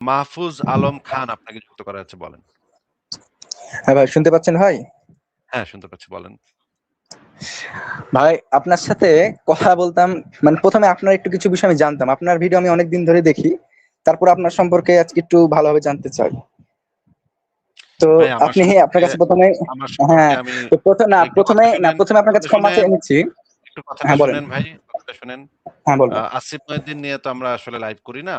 মাহফুজ আলম খান আপনাকে যুক্ত করা আছে, বলেন। হ্যাঁ ভাই, শুনতে পাচ্ছেন ভাই? হ্যাঁ, শুনতে পাচ্ছি, বলেন। ভাই, আপনার সাথে কথা বলতাম, মানে প্রথমে আপনার একটু কিছু বিষয় আমি জানতাম। আপনার ভিডিও আমি অনেকদিন ধরে দেখি, তারপর আপনার সম্পর্কে আজকে একটু ভালোভাবে জানতে চাই। তো ভাই আমার আপনি, আপনার সম্পর্কে কাছে প্রথমে, আমার হ্যাঁ, সম্পর্কে আমি তো একটু কথা শুনেন, প্রথমে আপনার কাছে ক্ষমা শুনেন, চেয়ে নিচ্ছি। একটু কথাটা হ্যাঁ বলেন। শুনেন ভাই, কথাটা শুনেন। হ্যাঁ বলবেন। আসিফ মহিউদ্দিন নিয়ে তো আমরা আসলে লাইভ করি না।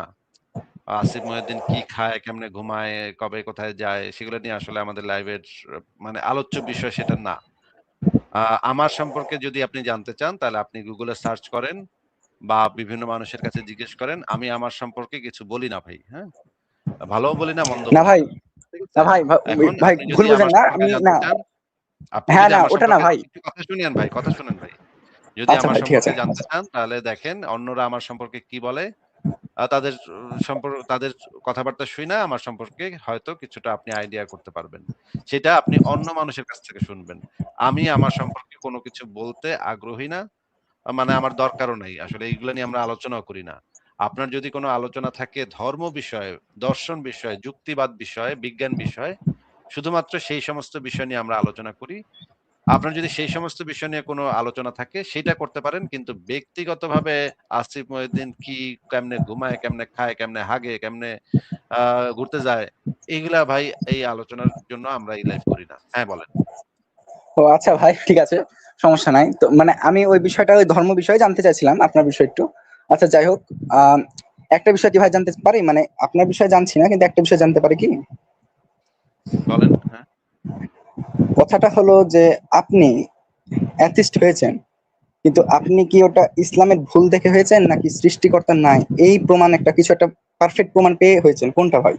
আসিফ মহিউদ্দিন কি খায়, কেমনে ঘুমায়, কবে কোথায় যায়, সেগুলো নিয়ে আসলে আমাদের লাইভের মানে আলোচ্য বিষয় সেটা না। আমার সম্পর্কে যদি আপনি জানতে চান তাহলে আপনি গুগলে সার্চ করেন বা বিভিন্ন মানুষের কাছে জিজ্ঞেস করেন। আমি আমার সম্পর্কে কিছু বলি না ভাই, হ্যাঁ? ভালোও বলি না, মন্দও না বলি ভাই, না। ঠিক না আছে? ভাই, এখন ভাই আপনি ভুল যদি বুঝেন আমার না, সম্পর্কে আমি না, জানতে চান, আপনি হ্যাঁ যদি না, আমার ওটা না সম্পর্কে ভাই। একটু কথা শুনেন ভাই, কথা শুনেন ভাই। যদি আচ্ছা আমার ভাই, ঠিক আছে। সম্পর্কে জানতে চান তাহলে দেখেন অন্যরা আমার সম্পর্কে কি বলে। তাদের তাদের কথাবার্তা শুইনা আমার সম্পর্কে হয়তো কিছুটা আপনি আইডিয়া করতে পারবেন। সেটা আপনি অন্য মানুষের কাছ থেকে শুনবেন। আমি আমার সম্পর্কে কোনো কিছু বলতে আগ্রহী না। মানে আমার দরকারও নাই। আসলে এইগুলা নিয়ে আমরা আলোচনাও করি না। আপনার যদি কোনো আলোচনা থাকে ধর্ম বিষয়ে, দর্শন বিষয়ে, যুক্তিবাদ বিষয়ে, বিজ্ঞান বিষয়ে, শুধুমাত্র সেই সমস্ত বিষয় নিয়ে আমরা আলোচনা করি। আপনার যদি সেই সমস্ত বিষয় নিয়ে কোনো আলোচনা থাকে সেটা করতে পারেন। কিন্তু ব্যক্তিগতভাবে আসিফ মহিউদ্দিন কি, কেমনে ঘুমায়, কেমনে খায়, কেমনে হাগে, কেমনে আ ঘুরতে যায়, এগুলা ভাই এই আলোচনার জন্য আমরা এই লাইভ করি না। হ্যাঁ, বলেন। ও আচ্ছা ভাই, ঠিক আছে, সমস্যা নাই। তো মানে আমি ওই বিষয়টা, ওই ধর্ম বিষয়ে জানতে চাইছিলাম, আপনার বিষয় একটু। আচ্ছা যাই হোক, আম, একটা বিষয় কি ভাই জানতে পারি? মানে আপনার বিষয়ে জানছি না, কিন্তু একটা বিষয় জানতে পারি কি? বলেন, হ্যাঁ। কথাটা হলো যে আপনি অ্যাথিস্ট হয়েছেন, কিন্তু আপনি কি ওটা ইসলামের ভুল দেখে হয়েছেন, নাকি সৃষ্টিকর্তার নাই এই প্রমাণ, একটা কিছু একটা পারফেক্ট প্রমাণ পেয়ে হয়েছেন, কোনটা ভাই?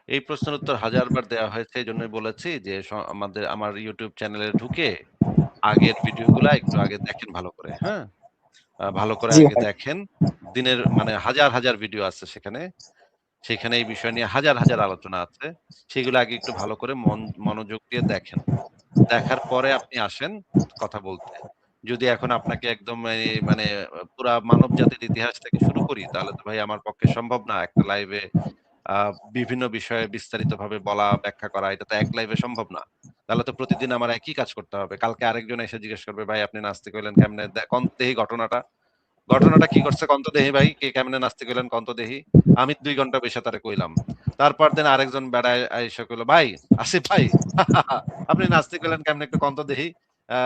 এই প্রশ্নের উত্তর হাজারবার দেওয়া হয়েছে। এজন্যই বলেছি যে আমার YouTube চ্যানেলে ঢুকে আগের ভিডিওগুলা একটু আগে দেখেন ভালো করে, হ্যাঁ? ভালো করে জি আগে ভাই। দেখেন। দিনের মানে হাজার, হাজার ভিডিও আছে সেখানে। সেখানে এই বিষয় নিয়ে হাজার, হাজার আলোচনা আছে। সেগুলো আগে একটু ভালো করে মনোযোগ দিয়ে দেখেন। দেখার পরে আপনি আসেন কথা বলতে। যদি এখন আপনাকে একদম মানে পুরা মানব জাতির ইতিহাস থেকে শুরু করি, তাহলে তো ভাই আমার পক্ষে সম্ভব না একটা লাইভে আ বিভিন্ন বিষয়ে বিস্তারিতভাবে বলা, ব্যাখ্যা করা। এটা তো এক লাইভে সম্ভব না। তাহলে তো প্রতিদিন আমার একই কাজ করতে হবে। কালকে আরেকজন এসে জিজ্ঞেস করবে, "ভাই আপনি নাস্তিক হইলেন কেমনে? কন তো দেখি ঘটনাটা।" ঘটনাটা কি ঘটছে কন তো দেহি ভাই, কে কেমনে নাস্তিক হইলেন কন তো দেহি। আমি ২ ঘন্টা বইসা তারে কইলাম। তারপর দিন আরেকজন বেড়া আইসা কইলো, "ভাই, আসিফ ভাই, আপনি নাস্তিক হইলেন কেমনে একটু কন তো দেহি।" আ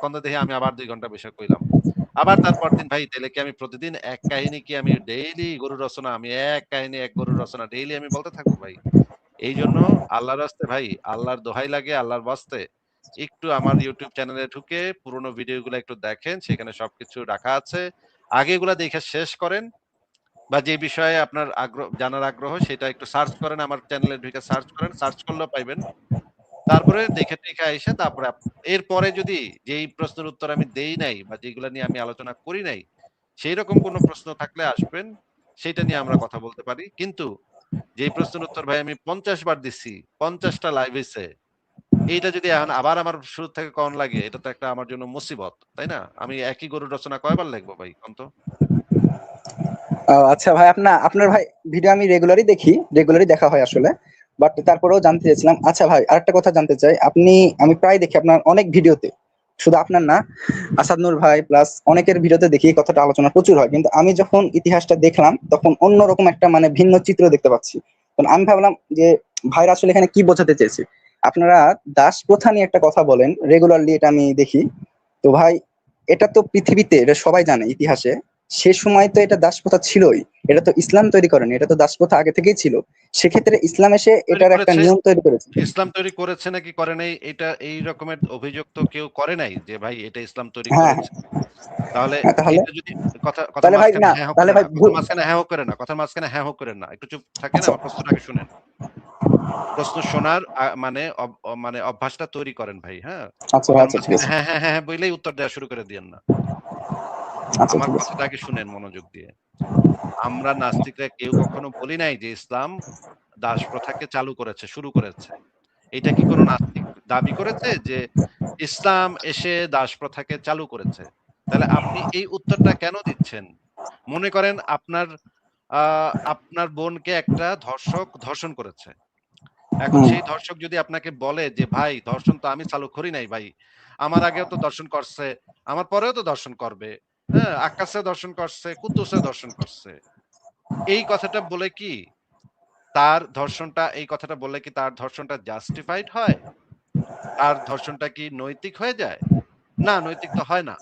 কন তো দেহি, আমি আবার ২ ঘন্টা বইসা কইলাম। আবার তারপর দিন, "ভাই তাইলে কি আমি প্রতিদিন এক কাহিনী কি আমি ডেইলি গরুর রচনা, আমি এক কাহিনী এক গরুর রচনা ডেইলি আমি বলতে থাকবো ভাই?" এইজন্য আল্লাহর রাস্তে ভাই, আল্লাহর দোহাই লাগে, আল্লাহর বাস্তে একটু আমার YouTube চ্যানেলে ঢুকে পুরোনো ভিডিওগুলা একটু দেখেন। সেখানে সবকিছু রাখা আছে। আগে এগুলা দেখে শেষ করেন বা যে বিষয়ে আপনার জানার আগ্রহ সেটা একটু সার্চ করেন। আমার চ্যানেলে ঢুকে সার্চ করেন। সার্চ করলেও পাইবেন। তারপরে দেখে টেখে আইসা তারপরে এরপরে যদি যেই প্রশ্নের উত্তর আমি দেই নাই বা যেগুলা নিয়ে আমি আলোচনা করি নাই, সেইরকম কোন প্রশ্ন থাকলে আসবেন। সেইটা নিয়ে আমরা কথা বলতে পারি। কিন্তু যেই প্রশ্নের উত্তর ভাই আমি ৫০ বার দিচ্ছি, ৫০ টা লাইভ হইছে। এইটা যদি এখন আবার আমার শুরু থেকে কন লাগে, এটা তো একটা আমার জন্য মুসিবত। তাই না? আমি একই গরুর রচনা কয়বার লিখবো ভাই কোন তো? ও আচ্ছা ভাই, আপনার ভাই ভিডিও আমি রেগুলারই দেখি, রেগুলারই দেখা হয় আসলে। বাট তারপরেও জানতে চাইছিলাম। আচ্ছা ভাই, আরেকটা কথা জানতে চাই। আমি প্রায় দেখি আপনার অনেক ভিডিওতে, শুধু আপনার না, আসাদ নূর ভাই প্লাস অনেকের ভিডিওতে দেখি এই কথাটা আলোচনা প্রচুর হয়, কিন্তু আমি যখন ইতিহাসটা দেখলাম তখন অন্যরকম একটা মানে ভিন্ন চিত্র দেখতে পাচ্ছি। তখন আমি ভাবলাম যে ভাইরা আসলে এখানে কি বোঝাতে চেয়েছে। আপনারা দাস প্রথা নিয়ে একটা কথা বলেন রেগুলারলি, এটা আমি দেখি। তো ভাই, এটা তো পৃথিবীতে, এটা সবাই জানে ইতিহাসে, সে সময় তো এটা দাসপ্রথা ছিলই। এটা তো ইসলাম তৈরি করেনি, এটা তো দাসপ্রথা আগে থেকেই ছিল। সেক্ষেত্রে ইসলাম এসে তৈরি এটার একটা করেছে, নিয়ম তৈরি করেছে। ইসলাম তৈরি করেছে নাকি করে নাই এটা এই রকমের অভিযোগ তো কেউ করে নাই যে ভাই এটা ইসলাম তৈরি হ্যাঁ, করেছে। তাহলে হ্যাঁ, তাহলে, এটা যদি কথার তাহলে ভাই মাঝখানে না, হ্যাঁ হোক তাহলে করে ভাই না, ভুল। কথার মাঝখানে হ্যাঁ হোক করে না, কথার মাঝখানে হ্যাঁ হোক করেন না। একটু চুপ থাকেন, আচ্ছা, আমার প্রশ্নটাকে শুনেন। প্রশ্ন শোনার মানে মানে অভ্যাসটা তৈরি করেন ভাই, হ্যাঁ? আচ্ছা ভাই, কথার আচ্ছা ঠিক মাঝখানে আছে। হ্যাঁ, হ্যাঁ, হ্যাঁ, হ্যাঁ বইলেই উত্তর দেওয়া শুরু করে দিয়েন না। আচ্ছা আমার ঠিক আছে। কথাটা আগে শুনেন মনোযোগ দিয়ে। আমরা নাস্তিকরা কেউ কখনো বলি নাই যে ইসলাম দাস প্রথাকে চালু করেছে, শুরু করেছে। এটা কি কোন নাস্তিক দাবি করেছে যে ইসলাম এসে দাস প্রথাকে চালু করেছে? তাহলে আপনি এই উত্তরটা কেন দিচ্ছেন? মনে করেন আপনার আ আপনার বোনকে একটা ধর্ষক ধর্ষণ করেছে। এখন হুম। সেই ধর্ষক যদি আপনাকে বলে যে, "ভাই ধর্ষণ তো আমি চালু করি নাই ভাই। আমার আগেও তো দর্শন করছে, আমার পরেও তো দর্শন করবে। হ্যাঁ? আক্কাসে দর্শন করছে, কুদ্দুসে দর্শন করছে।" এই কথাটা বলে কি এই কথাটা বললে কি তার ধর্ষণটা জাস্টিফাইড হয়? তার ধর্ষণটা কি নৈতিক হয়ে যায়? না, নৈতিক তো হয় না।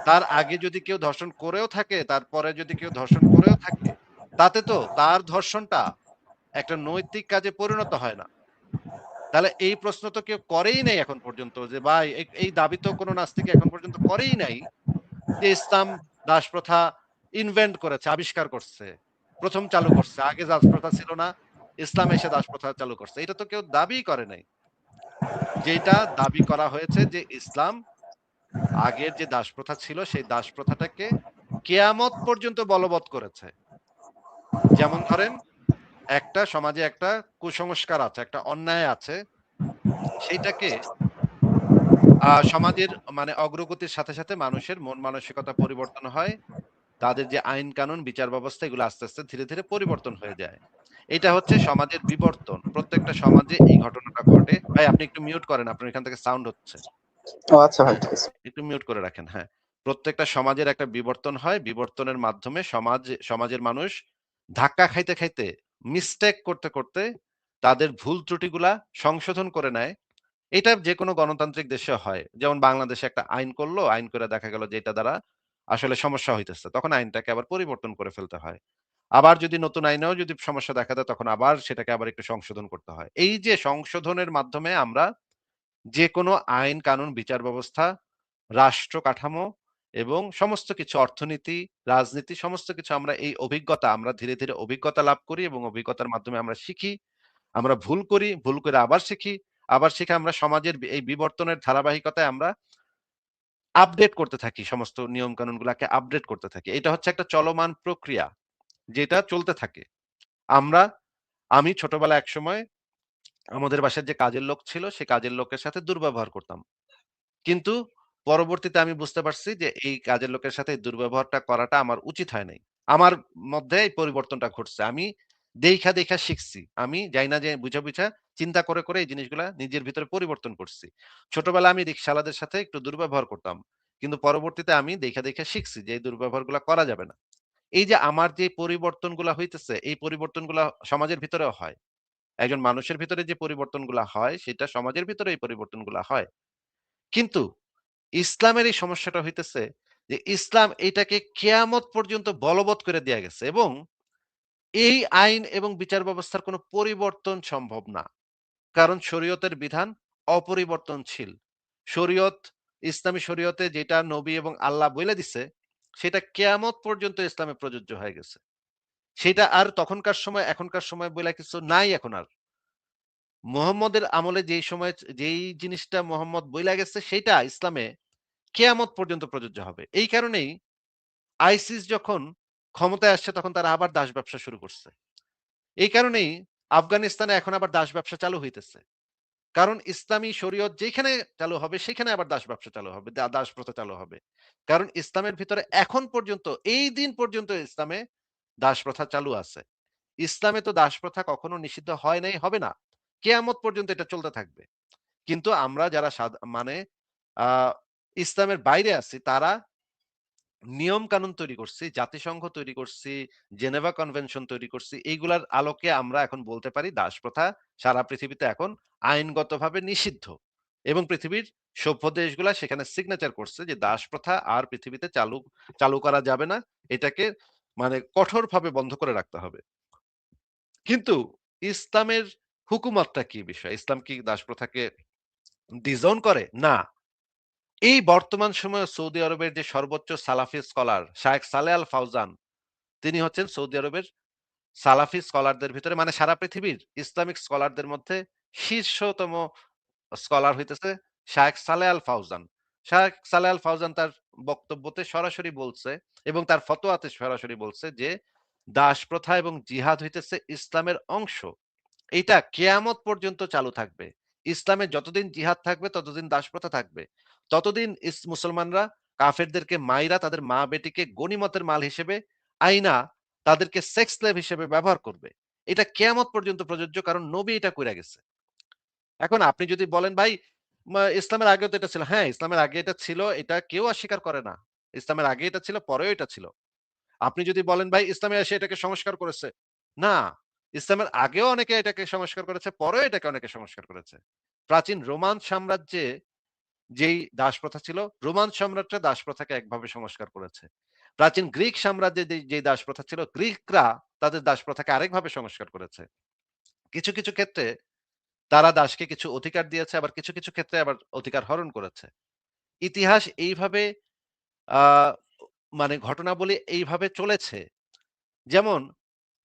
তার আগে যদি কেউ ধর্ষণ করেও থাকে, তারপরে যদি কেউ ধর্ষণ করেও থাকে, তাতে তো তার ধর্ষণটা একটা নৈতিক কাজে পরিণত হয় না। তাহলে এই প্রশ্ন তো কেউ করেই নাই এখন পর্যন্ত যে ভাই এই দাবি তো কোন নাস্তিক এখন পর্যন্ত করেই নাই যে ইসলাম দাসপ্রথা ইনভেন্ট করেছে, আবিষ্কার করছে। ১ম চালু করছে। আগে দাসপ্রথা ছিল না। ইসলাম এসে দাসপ্রথা চালু করছে। এটা তো কেউ দাবিই করে নাই। যেটা দাবি করা হয়েছে যে ইসলাম আগের যে দাসপ্রথা ছিল সেই দাসপ্রথাটাকে কেয়ামত পর্যন্ত বলবৎ করেছে। যেমন ধরেন একটা সমাজে একটা কুসংস্কার আছে, একটা অন্যায় আছে। সেইটাকে সমাজের মানে অগ্রগতির সাথে, সাথে মানুষের মন মানসিকতা পরিবর্তন হয়। তাদের যে আইন কানুন, বিচার ব্যবস্থা এগুলো আস্তে, আস্তে ধীরে, ধীরে পরিবর্তন হয়ে যায়। এটা হচ্ছে সমাজের বিবর্তন। প্রত্যেকটা সমাজে এই ঘটনাটা ঘটে। ভাই আপনি একটু মিউট করেন। আপনার এখান থেকে সাউন্ড হচ্ছে। ও আচ্ছা ভাই, হ্যাঁ, ঠিক আছে। একটু মিউট করে রাখেন। হ্যাঁ। প্রত্যেকটা সমাজের একটা বিবর্তন হয়। বিবর্তনের মাধ্যমে সমাজের মানুষ ধাক্কা খাইতে, খাইতে মিস্টেক করতে, করতে তাদের ভুল ত্রুটিগুলা সংশোধন করে নেয়। এটা যেকোনো গণতান্ত্রিক দেশে হয়। যেমন বাংলাদেশে একটা আইন করল, আইন করে দেখা গেল যে এটা দ্বারা আসলে সমস্যা হইতেছে। তখন আইনটাকে আবার পরিবর্তন করে ফেলতে হয়। আবার যদি নতুন আইনেও যদি সমস্যা দেখা দেয় তখন আবার সেটাকে আবার একটু সংশোধন করতে হয়। এই যে সংশোধনের মাধ্যমে আমরা যেকোনো আইন, কানুন, বিচার ব্যবস্থা, রাষ্ট্র কাঠামো এবং সমস্ত কিছু অর্থনীতি, রাজনীতি সমস্ত কিছু আমরা এই অভিজ্ঞতা আমরা ধীরে, ধীরে অভিজ্ঞতা লাভ করি এবং অভিজ্ঞতার মাধ্যমে আমরা শিখি। আমরা ভুল করি, ভুল করে আবার শিখি। আবার শিখে আমরা সমাজের এই বিবর্তনের ধারাবাহিকতায় আমরা আপডেট করতে থাকি। সমস্ত নিয়ম কানুনগুলাকে আপডেট করতে থাকি। এটা হচ্ছে একটা চলমান প্রক্রিয়া, যেটা চলতে থাকে। আমরা আমি ছোটবেলায় একসময় আমাদের বাসায় যে কাজের লোক ছিল, সে কাজের লোকের সাথে দুর্ব্যবহার করতাম। কিন্তু পরবর্তীতে আমি বুঝতে পারছি যে এই কাজের লোকের সাথে এই দুর্ব্যবহারটা করাটা আমার উচিত হয় নাই। আমার মধ্যে এই পরিবর্তনটা ঘটছে। আমি দেইখা, দেইখা শিখছি। আমি যাই না যে বুঝা, বুঝা চিন্তা করে, করে এই জিনিসগুলা নিজের ভিতরে পরিবর্তন করছি। ছোটবেলায় আমি রিক্শাওয়ালাদের সাথে একটু দুর্ব্যবহার করতাম। কিন্তু পরবর্তীতে আমি দেইখা, দেইখা শিখছি যে এই দুর্ব্যবহারগুলা করা যাবে না। এই যে আমার যে পরিবর্তনগুলা হইতেছে, এই পরিবর্তনগুলা সমাজের ভিতরেও হয়। একজন মানুষের ভিতরে যে পরিবর্তনগুলা হয়, সেটা সমাজের ভিতরে এই পরিবর্তনগুলা হয়। কিন্তু ইসলামের এই সমস্যাটা হইতেছে যে ইসলাম এটাকে কেয়ামত পর্যন্ত বলবৎ করে দিয়া গেছে এবং এই আইন এবং বিচার ব্যবস্থার কোনো পরিবর্তন সম্ভব না। কারণ শরীয়তের বিধান অপরিবর্তনশীল। শরীয়ত ইসলামী শরীয়তে যেটা নবী এবং আল্লাহ বইলে দিছে, সেটা কেয়ামত পর্যন্ত ইসলামে প্রযোজ্য হয়ে গেছে। সেটা আর তখনকার সময় এখনকার সময় বইলা কিছু নাই এখন আর। মুহাম্মদের আমলে যেই সময় যেই জিনিসটা মুহাম্মদ বইলা গেছে সেইটা ইসলামে কেয়ামত পর্যন্ত প্রযোজ্য হবে। এই কারণেই আইসিস যখন ক্ষমতায় আসছে তখন তারা আবার দাস ব্যবসা শুরু করছে। এই কারণেই আফগানিস্তানে এখন আবার দাস ব্যবসা চালু হইতেছে। কারণ ইসলামী শরীয়ত যেখানে চালু হবে সেখানে আবার দাস ব্যবসা চালু হবে, দাস প্রথা চালু হবে। কারণ ইসলামের ভিতরে এখন পর্যন্ত এই দিন পর্যন্ত ইসলামে দাস প্রথা চালু আছে। ইসলামে তো দাস প্রথা কখনো নিষিদ্ধ হয় নাই, হবে না। কেয়ামত পর্যন্ত এটা চলতে থাকবে। কিন্তু আমরা যারা মানে আ ইসলামের বাইরে আছি তারা নিয়ম কানুন তৈরি করছি, জাতিসংঘ তৈরি করছি, জেনেভা কনভেনশন তৈরি করছি। এইগুলার আলোকে আমরা এখন বলতে পারি দাসপ্রথা সারা পৃথিবীতে এখন আইনগতভাবে নিষিদ্ধ। এবং পৃথিবীর সভ্য দেশগুলা সেখানে সিগনেচার করছে যে দাসপ্রথা আর পৃথিবীতে চালু করা যাবে না। এটাকে মানে কঠোরভাবে বন্ধ করে রাখতে হবে। কিন্তু ইসলামের হুকুমতটা কি বিষয়? ইসলাম কি দাসপ্রথাকে ডিসওন করে? না। এই বর্তমান সময়ে সৌদি আরবের যে সর্বোচ্চ সালাফি স্কলার শায়েখ সালেহ আল ফাওজান, তিনি হচ্ছেন সৌদি আরবের সালাফি স্কলারদের ভিতরে মানে সারা পৃথিবীর ইসলামিক স্কলারদের মধ্যে শীর্ষতম স্কলার হইতেছে শায়েখ সালেহ আল ফাওজান। শায়েখ সালেহ আল ফাওজান তার বক্তব্যতে সরাসরি বলছে এবং তার ফতোয়াতে সরাসরি বলছে যে দাস প্রথা এবং জিহাদ হইতেছে ইসলামের অংশ। এইটা কেয়ামত পর্যন্ত চালু থাকবে। ইসলামে যতদিন জিহাদ থাকবে ততদিন দাসপ্রথা থাকবে। ততদিন মুসলমানরা কাফেরদেরকে মাইরা তাদের মা-বেটিকে গনিমতের মাল হিসেবে আইনা তাদেরকে সেক্স স্লেভ হিসেবে ব্যবহার করবে। এটা কিয়ামত পর্যন্ত প্রযোজ্য, কারণ নবী এটা কইরা গেছে। এখন আপনি যদি বলেন ভাই ইসলামের আগেও তো এটা ছিল। হ্যাঁ, ইসলামের আগে এটা ছিল, এটা কেউ অস্বীকার করে না। ইসলামের আগে এটা ছিল, পরেও এটা ছিল। আপনি যদি বলেন ভাই ইসলামে এসে এটাকে সংস্কার করেছে। না, ইসলামের আগেও অনেকে এটাকে সংস্কার করেছে, পরেও এটাকে অনেকে সংস্কার করেছে। প্রাচীন রোমান সাম্রাজ্যে যেই দাসপ্রথা ছিল, রোমান সম্রাটরা দাসপ্রথাকে একভাবে সংস্কার করেছে। প্রাচীন গ্রিক সাম্রাজ্যে যেই দাসপ্রথা ছিল, গ্রিকরা তাদের দাসপ্রথাকে আরেকভাবে সংস্কার করেছে। কিছু, কিছু ক্ষেত্রে তারা দাসকে কিছু অধিকার দিয়েছে, আবার কিছু, কিছু ক্ষেত্রে আবার অধিকার হরণ করেছে। ইতিহাস এইভাবে আ মানে ঘটনাবলী এইভাবে চলেছে। যেমন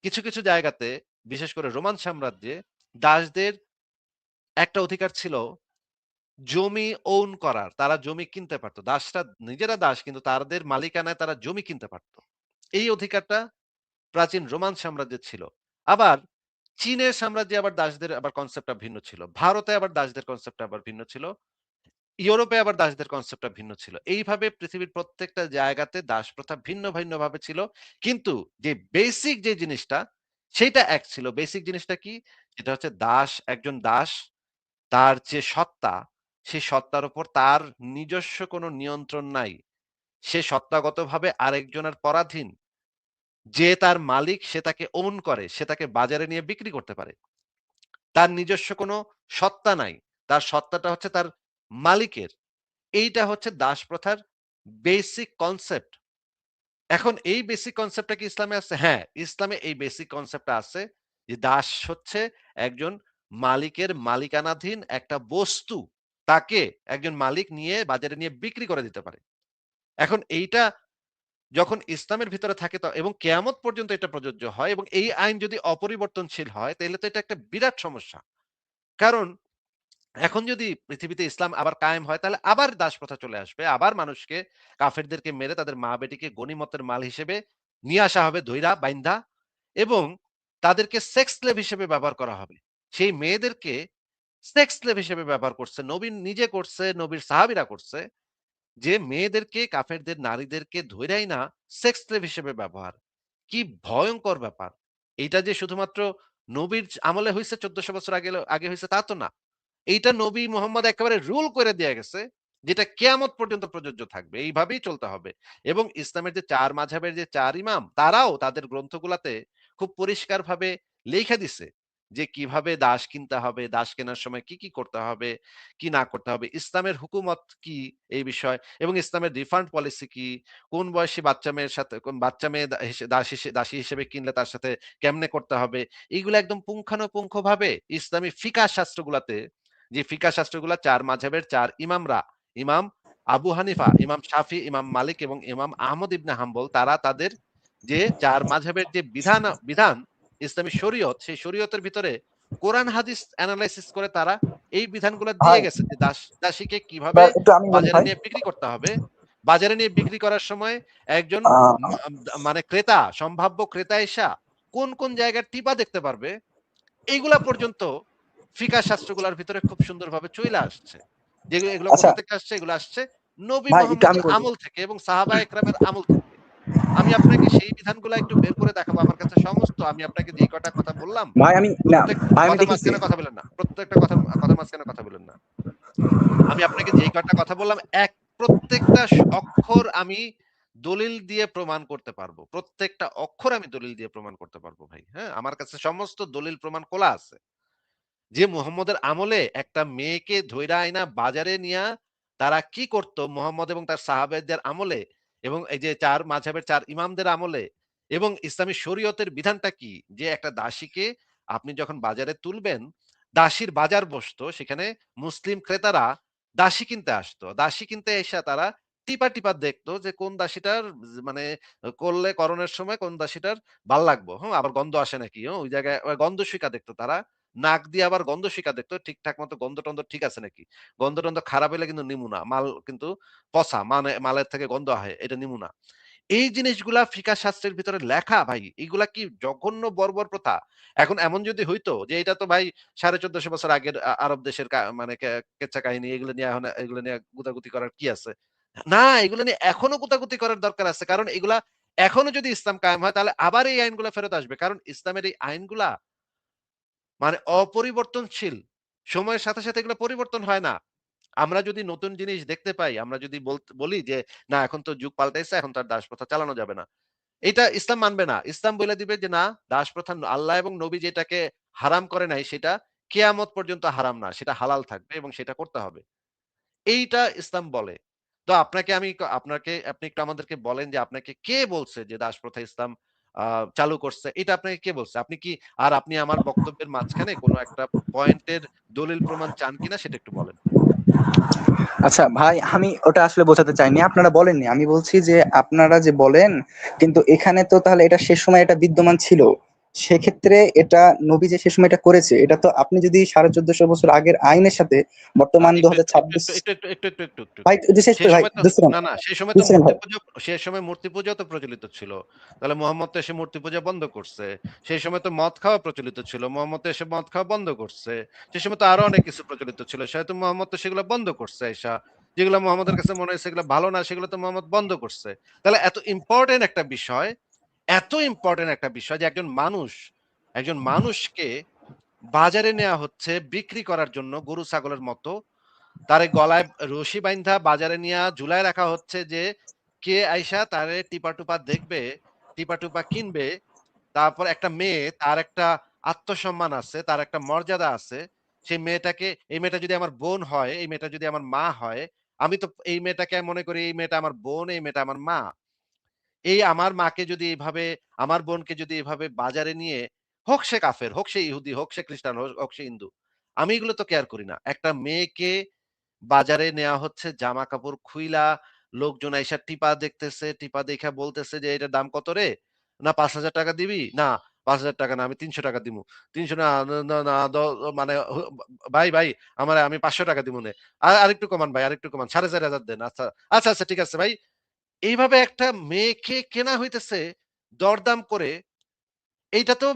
কিছু, কিছু জায়গাতে বিশেষ করে রোমান সাম্রাজ্যে দাসদের একটা অধিকার ছিল জমি ওন করার। তারা জমি কিনতে পারত। দাসরা নিজেরা দাস, কিন্তু তাদের মালিকানায় তারা জমি কিনতে পারত। এই অধিকারটা প্রাচীন রোমান সাম্রাজ্যে ছিল। আবার চীনের সাম্রাজ্যে আবার দাসদের আবার কনসেপ্টটা ভিন্ন ছিল। ভারতে আবার দাসদের কনসেপ্টটা আবার ভিন্ন ছিল। ইউরোপে আবার দাসদের কনসেপ্টটা ভিন্ন ছিল। এইভাবে পৃথিবীর প্রত্যেকটা জায়গাতে দাস প্রথা ভিন্ন, ভিন্ন ভাবে ছিল। কিন্তু যে বেসিক যে জিনিসটা সেইটা এক ছিল। বেসিক জিনিসটা কি? সেটা হচ্ছে একজন দাস তার যে সত্তা, সেই সত্তার উপর তার নিজস্ব কোনো নিয়ন্ত্রণ নাই। সে সত্তাগতভাবে আরেকজনের পরাধীন। যে তার মালিক সে তাকে ওন করে, সে তাকে বাজারে নিয়ে বিক্রি করতে পারে। তার নিজস্ব কোনো সত্তা নাই। তার সত্তাটা হচ্ছে তার মালিকের। এইটা হচ্ছে দাস প্রথার বেসিক কনসেপ্ট। এখন এই বেসিক কনসেপ্টটা কি ইসলামে আছে? হ্যাঁ, ইসলামে এই বেসিক কনসেপ্টটা আছে যে দাস হচ্ছে একজন মালিকের মালিকানাধীন একটা বস্তু। তাকে একজন মালিক নিয়ে বাজারে নিয়ে বিক্রি করে দিতে পারে। এখন এইটা যখন ইসলামের ভিতরে থাকে এবং কেয়ামত পর্যন্ত এটা প্রযোজ্য হয়, এবং এই আইন যদি অপরিবর্তনশীল হয় তাহলে তো এটা একটা বিরাট সমস্যা। কারণ এখন যদি পৃথিবীতে ইসলাম আবার কায়েম হয় তাহলে আবার দাসপ্রথা চলে আসবে। আবার মানুষকে কাফেরদেরকে মেরে তাদের মা-বেটিকে গনিমতের মাল হিসেবে নিয়ে আসা হবে ধইরা বাইন্ধা, এবং তাদেরকে সেক্স স্লেভ হিসেবে ব্যবহার করা হবে। সেই মেয়েদেরকে সেক্স স্লেভ হিসেবে ব্যবহার করছে। নবী নিজে করছে, নবীর সাহাবীরা করছে। যে মেয়েদেরকে কাফেরদের নারীদেরকে ধইরাই না সেক্স স্লেভ হিসেবে ব্যবহার। কি ভয়ংকর ব্যাপার! এইটা যে শুধুমাত্র নবীর আমলে হইছে ১৪০০ বছর আগে হইছে তা তো না। এইটা নবী মোহাম্মদ একেবারে রুল করে দিয়ে গেছে, যেটা কেয়ামত পর্যন্ত প্রযোজ্য থাকবে। এইভাবেই চলতে হবে। এবং ইসলামের যে ৪ মাযহাবের যে ৪ ইমাম, তারাও তাদের গ্রন্থগুলাতে খুব পরিষ্কারভাবে লিখে দিছে যে কিভাবে দাস কিনতে হবে, দাস কেনার সময় কি, কি করতে হবে, কি না করতে হবে। ইসলামের হুকুমত কি এই বিষয়, এবং ইসলামের রিফান্ড পলিসি কি, কোন বয়সী বাচ্চা মেয়ের সাথে কোন বাচ্চা মেয়ে দাসী হিসেবে কিনলে তার সাথে কেমনে করতে হবে। এগুলো একদম পুঙ্খানুপুঙ্খভাবে ইসলামী ফিকহ শাস্ত্রগুলাতে, যে ফিকহ শাস্ত্রগুলা ৪ মাযহাবের ৪ ইমামরা, ইমাম আবু হানিফা, ইমাম শাফি, ইমাম মালিক এবং ইমাম আহমদ ইবনে হাম্বল, তারা তাদের যে ৪ মাযহাবের যে বিধান ইসলামী শরীয়ত, সেই শরীয়তের ভিতরে কোরআন হাদিস এনালাইসিস করে তারা এই বিধানগুলো দিয়ে ভাই, গেছে যে দাসীকে কিভাবে এবার একটু আমি বলি বাজারে ভাই। নিয়ে বিক্রি করতে হবে। বাজারে নিয়ে বিক্রি করার সময় একজন আহ, মানে ক্রেতা, সম্ভাব্য ক্রেতা এসা কোন, কোন জায়গার টিপা দেখতে পারবে, এইগুলা পর্যন্ত ফিকহ শাস্ত্রগুলার ভিতরে খুব সুন্দরভাবে চইলা আসছে। যেগুলো এগুলো আচ্ছা কোথা থেকে আসছে? এগুলো আসছে নবী ভাই, একটু আমি মোহাম্মদের বলি। আমল থেকে এবং সাহাবা একরামের আমল থেকে। আমি আপনাকে সেই বিধানগুলা একটু বের করে দেখাবো। আমার কাছে সমস্ত আমি আপনাকে যেই কটা কথা বললাম, ভাই আমি না, প্রত্যেক ভাই আমি কথার দেখেছি। মাঝখানে কথা বলেন না। প্রত্যেকটা কথার মাঝখানে কথা বলেন না। আমি আপনাকে যেই কটা কথা বললাম, প্রত্যেকটা অক্ষর আমি দলিল দিয়ে প্রমাণ করতে পারবো। প্রত্যেকটা অক্ষর আমি দলিল দিয়ে প্রমাণ করতে পারবো ভাই। হ্যাঁ? আমার কাছে সমস্ত দলিল প্রমাণ খোলা আছে। যে মুহাম্মদের আমলে একটা মেয়েকে ধইরা আইনা বাজারে নিয়া তারা কি করত মুহাম্মদ এবং তার সাহাবাদের আমলে, এবং এই যে ৪ মাযহাবের ৪ ইমামদের আমলে, এবং ইসলামী শরীয়তের বিধানটা কি? যে একটা দাসীকে আপনি যখন বাজারে তুলবেন, দাসীর বাজার বসতো। সেখানে মুসলিম ক্রেতারা দাসী কিনতে আসতো। দাসী কিনতে এসে তারা টিপা, টিপা দেখতো যে কোন দাসীটার মানে করণের সময় কোন দাসীটার ভাল লাগবো। হুম? আবার গন্ধ আসে নাকি। ওই জায়গায় গন্ধ শিকা দেখতো তারা। নাক দিয়ে আবার গন্ধ শিখা দেখতো ঠিকঠাক মতো গন্ধ-টন্ধ ঠিক আছে নাকি। গন্ধ-টন্ধ খারাপ হইলে কিন্তু নিমু না। মাল কিন্তু পচা। মানে মালের থেকে গন্ধ আহে। এটা নিমু না। এই জিনিসগুলা ফিকহ শাস্ত্রের ভিতরে লেখা ভাই। এগুলা কি জঘন্য বর্বর প্রথা। এখন এমন যদি হইতো যে এটা তো ভাই ১৪৫০ বছর আগের আরব দেশের মানে কেচ্ছা কাহিনী, এগুলো নিয়ে গুতাগুতি করার কি আছে? না, এগুলো নিয়ে এখনো গুতাগুতি করার দরকার আছে। কারণ এগুলা এখনো যদি ইসলাম কায়েম হয় তাহলে আবার এই আইনগুলা ফেরত আসবে। কারণ ইসলামের এই আইনগুলা মানে অপরিবর্তনশীল। সময়ের সাথে, সাথে এগুলো পরিবর্তন হয় না। আমরা যদি নতুন জিনিস দেখতে পাই, আমরা যদি বলি যে, "না এখন তো যুগ পাল্টাইছে, এখন তো আর দাসপ্রথা চালানো যাবে না।" এটা ইসলাম মানবে না। ইসলাম বইলা দিবে যে, "না, দাসপ্রথা আল্লাহ এবং নবী যেটাকে হারাম করে নাই সেটা কিয়ামত পর্যন্ত হারাম না। সেটা হালাল থাকবে এবং সেটা করতে হবে।" এইটা ইসলাম বলে। তো আপনি একটু আমাদেরকে বলেন যে আপনাকে কে বলছে যে দাসপ্রথা ইসলাম আ চালু করছে? এটা আপনাকে কে বলছে? আপনি আমার বক্তব্যের মাঝখানে কোন একটা পয়েন্টের দলিল প্রমাণ চান কিনা সেটা একটু বলেন। আচ্ছা ভাই, আমি ওটা আসলে বোঝাতে চাইনি, আপনারা বলেননি, আমি বলছি যে আপনারা যে বলেন, কিন্তু এখানে তো তাহলে এটা সে সময় এটা বিদ্যমান ছিল, সেক্ষেত্রে এটা নবী যে সে সময় এটা করেছে, এটা তো আপনি যদি 1450 বছর আগের আইনের সাথে বর্তমান একটু, একটু, একটু, 2026। একটু, একটু, একটু, একটু, একটু, একটু, একটু, ভাই একটু। একটু শেষ সেই করে ভাই, সময় তো দুসরান না, না, সেই সময় তো দুসরান ভাই। মূর্তি পূজাও তো প্রচলিত ছিল। তাহলে মোহাম্মদ তো এসে মূর্তি পূজা বন্ধ করছে। সেই সময় তো মদ খাওয়া প্রচলিত ছিল। মোহাম্মদ তো এসে মদ খাওয়া বন্ধ করছে। সেই সময় তো আরো অনেক কিছু প্রচলিত ছিল। সেহেতু মোহাম্মদ তো সেগুলো বন্ধ করছে আইসা। যেগুলো মোহাম্মদের কাছে মনে হয়েছে এগুলো ভালো না সেগুলো তো মোহাম্মদ বন্ধ করছে। তাহলে এত ইম্পোর্টেন্ট একটা বিষয় যে একজন মানুষকে বাজারে নেয়া হচ্ছে বিক্রি করার জন্য গরু ছাগলের মতো। তারে গলায় রশি বাইন্ধা বাজারে নিয়া ঝুলায় রাখা হচ্ছে যে কে আইসা তারে টিপা-টুপা দেখবে, টিপা-টুপা কিনবে। তারপর একটা মেয়ে তার একটা আত্মসম্মান আছে, তার একটা মর্যাদা আছে। এই মেয়েটা যদি আমার বোন হয়, এই মেয়েটা যদি আমার মা হয়, আমি তো এই মেয়েটাকে মনে করি এই মেয়েটা আমার বোন, এই মেয়েটা আমার মা। এই আমার মাকে যদি এভাবে আমার বোনকে যদি এভাবে বাজারে নিয়ে হোক সে কাফের, হোক সে ইহুদি, হোক সে খ্রিস্টান, হোক সে হিন্দু। আমি এগুলো তো কেয়ার করি না। একটা মেয়েকে বাজারে নেয়া হচ্ছে জামাকাপড় খুইলা, লোকজন আইসা টিপা দেখতেছে, টিপা দেইখা বলতেছে যে, "এটার দাম কত রে? না ৳৫,০০০ দিবি? না ৳৫,০০০ না আমি ৳৩০০ দিমু। ৩০০ না, না, না, না মানে ভাই আমি ৳৫০০ দিমুনে। আরেকটু কমান ভাই, আরেকটু কমান। ৪,৫০০ দেন। আচ্ছা, আচ্ছা, আচ্ছা ঠিক আছে ভাই।" এইভাবে একটা মেয়েকে কেনা হইতেছে দরদাম করে। এইটা তো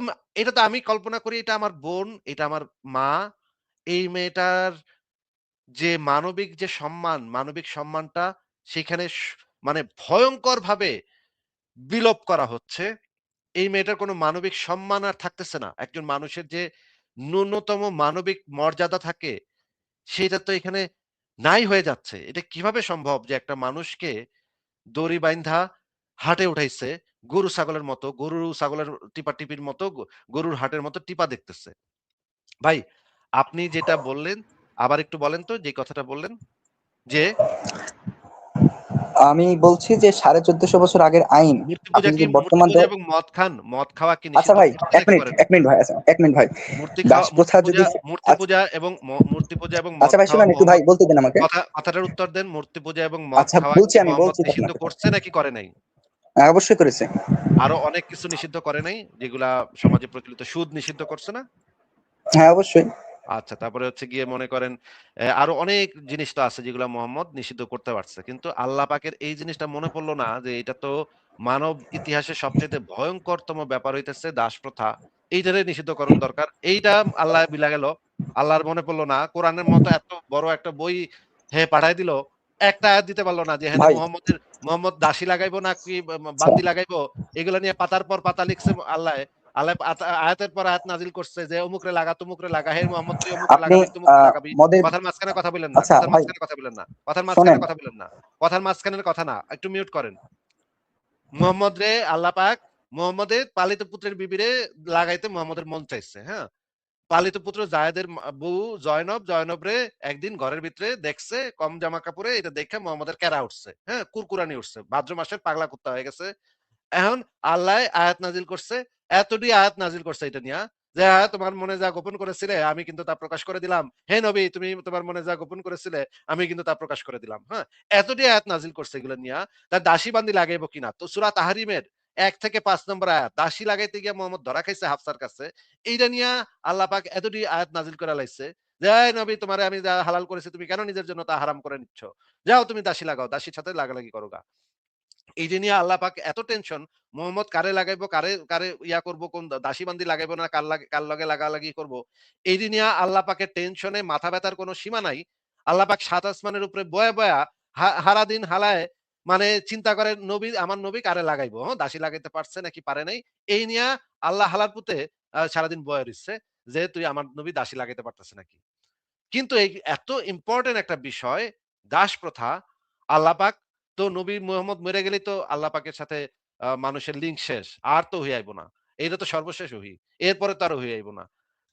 এটা তো আমি কল্পনা করি এটা আমার বোন, এটা আমার মা। এই মেয়েটার যে মানবিক সম্মানটা সেখানে মানে ভয়ংকরভাবে বিলোপ করা হচ্ছে। এই মেয়েটার কোনো মানবিক সম্মান আর থাকতেছে না। একজন মানুষের যে ন্যূনতম মানবিক মর্যাদা থাকে, সেটা তো এখানে নাই হয়ে যাচ্ছে। এটা কিভাবে সম্ভব যে একটা মানুষকে দড়ি বাইন্ধা হাটে উঠাইছে গরু ছাগলের মতো, গরু ছাগলের টিপাটিপির মতো গরুর হাটের মতো টিপা দেখতেছে। ভাই, আপনি যেটা বললেন আবার একটু বলেন তো যে কথাটা বললেন যে আমি বলছি যে 1450 বছর আগের আইন আপনি যদি মূর্তি বর্তমান পূজা এবং মদ খাওয়া কি আচ্ছা নিষিদ্ধ ভাই, করছে এক নাকি মিনিট করে নাই? এক মিনিট ভাই, আচ্ছা এক মিনিট ভাই, দাস প্রথা যদি আচ্ছা, মূর্তি পূজা এবং মদ আচ্ছা ভাই খাওয়া শুনেন একটু ভাই, মোহাম্মদ বলতে দেন আমাকে। কথাটার উত্তর দেন। মূর্তি পূজা এবং মদ আচ্ছা খাওয়া বলছি, কি আমি মোহাম্মদ বলছি তো নিষিদ্ধ আপনাকে। করছে নাকি করে নাই? অবশ্যই করেছে। আরো অনেক কিছু নিষিদ্ধ করে নাই যেগুলা সমাজে প্রচলিত। সুদ নিষিদ্ধ করছে না? হ্যাঁ অবশ্যই। আচ্ছা, তারপরে হচ্ছে গিয়ে মনে করেন আরো অনেক জিনিস তো আছে যেগুলা মোহাম্মদ নিষিদ্ধ করতে পারছে। কিন্তু আল্লাহ পাকের এই জিনিসটা মনে পড়ল না যে এটা তো মানব ইতিহাসের সবচাইতে ভয়ংকরতম ব্যাপার হইতেছে দাসপ্রথা। এইটারে নিষিদ্ধকরণ দরকার। এইটা আল্লাহ বিলা গেল। আল্লাহর মনে পড়ল না। কোরআনের মতো এত বড় একটা বই পাঠায় দিল। একটা আয়াত দিতে পারল না যে এখানে ভাই মোহাম্মদ দাসী লাগাইবো নাকি আচ্ছা, বান্দি লাগাইবো। এগুলা নিয়ে পাতার পর পাতা লিখছে আল্লাহ। আল্লাহ আয়াতের পর আয়াত নাজিল করছে যে অমুকরে লাগা, তমুকরে লাগা। হে মোহাম্মদ তুই অমুকরে আপনি লাগাবি, তমুকরে লাগাবি। মদের, কথার মাঝখানে কথা বলেন না। আচ্ছা ভাই শোনেন, কথার মাঝখানের কথা না। একটু মিউট করেন। মোহাম্মদ রে আল্লাহ পাক মোহাম্মদের পালিত পুত্রের বিবিরে লাগাইতে মোহাম্মদের মন চাইছে। হ্যাঁ? পালিত পুত্র জায়েদের বউ জয়নব রে একদিন ঘরের ভিতরে দেখছে কম জামা কাপড়ে, এটা দেখে মোহাম্মদের ক্যারা উঠছে। হ্যাঁ? কুরকুরানি উঠছে। ভাদ্র মাসের পাগলা কুত্তা হয়ে গেছে। এখন আল্লাহ আয়াত নাজিল করছে, এতটি আয়াত নাজিল করছে এটা নিয়া যে, তোমার মনে যা গোপন করেছিলে আমি কিন্তু তা প্রকাশ করে দিলাম। হে নবী তুমি তোমার মনে যা গোপন করেছিলে আমি কিন্তু তা প্রকাশ করে দিলাম। হ্যাঁ? এতটি আয়াত নাজিল করছে এগুলো নিয়া। তার দাসী বান্দি লাগাইবো কিনা? তো সূরা তাহরিমের ১ থেকে ৫ নম্বর আয়াত। দাসী লাগাইতে গিয়ে মোহাম্মদ ধরা খাইছে হাফসার কাছে। এইটা নিয়া আল্লাহ পাক এতটি আয়াত নাজিল করে লাইছে যে, নবী তোমারে আমি যা হালাল করেছি তুমি কেন নিজের জন্য তা হারাম করে নিচ্ছ? যাও তুমি দাসী লাগাও। দাসীর সাথে লাগালাগি করো গা। এই যে নিয়ে আল্লাহ পাক এত টেনশন মোহাম্মদ কারে লাগাইবো কারে কারে ইয়া করব কোন দাসী বান্দি লাগাইবো না কার লগে লাগালাগি করব এই যে নিয়ে আল্লাহ পাকের টেনশনে মাথা ব্যথার কোনো সীমা নাই। আল্লাহ পাক সাত আসমানের উপরে বয়া বয়া হারা দিন হালায় মানে চিন্তা করে নবী, আমার নবী কারে লাগাইবো, হ্যাঁ? দাসী লাগাইতে পারছে নাকি পারে নাই। এই নিয়া আল্লাহ হালার পুতে সারাদিন বইয়া রইছে যে তুই আমার নবী দাসী লাগাইতে পারতেছে নাকি। কিন্তু এই এত ইম্পোর্টেন্ট একটা বিষয় দাস প্রথা, আল্লাহ পাক তো নবী মুহাম্মদ মইরা গেলেই তো আল্লাহ পাকের সাথে মানুষের লিঙ্ক শেষ। আর তো হইয়া আইব না। এইটা তো সর্বশেষ ওহী। এরপরে তো আর হইয়া আইব না।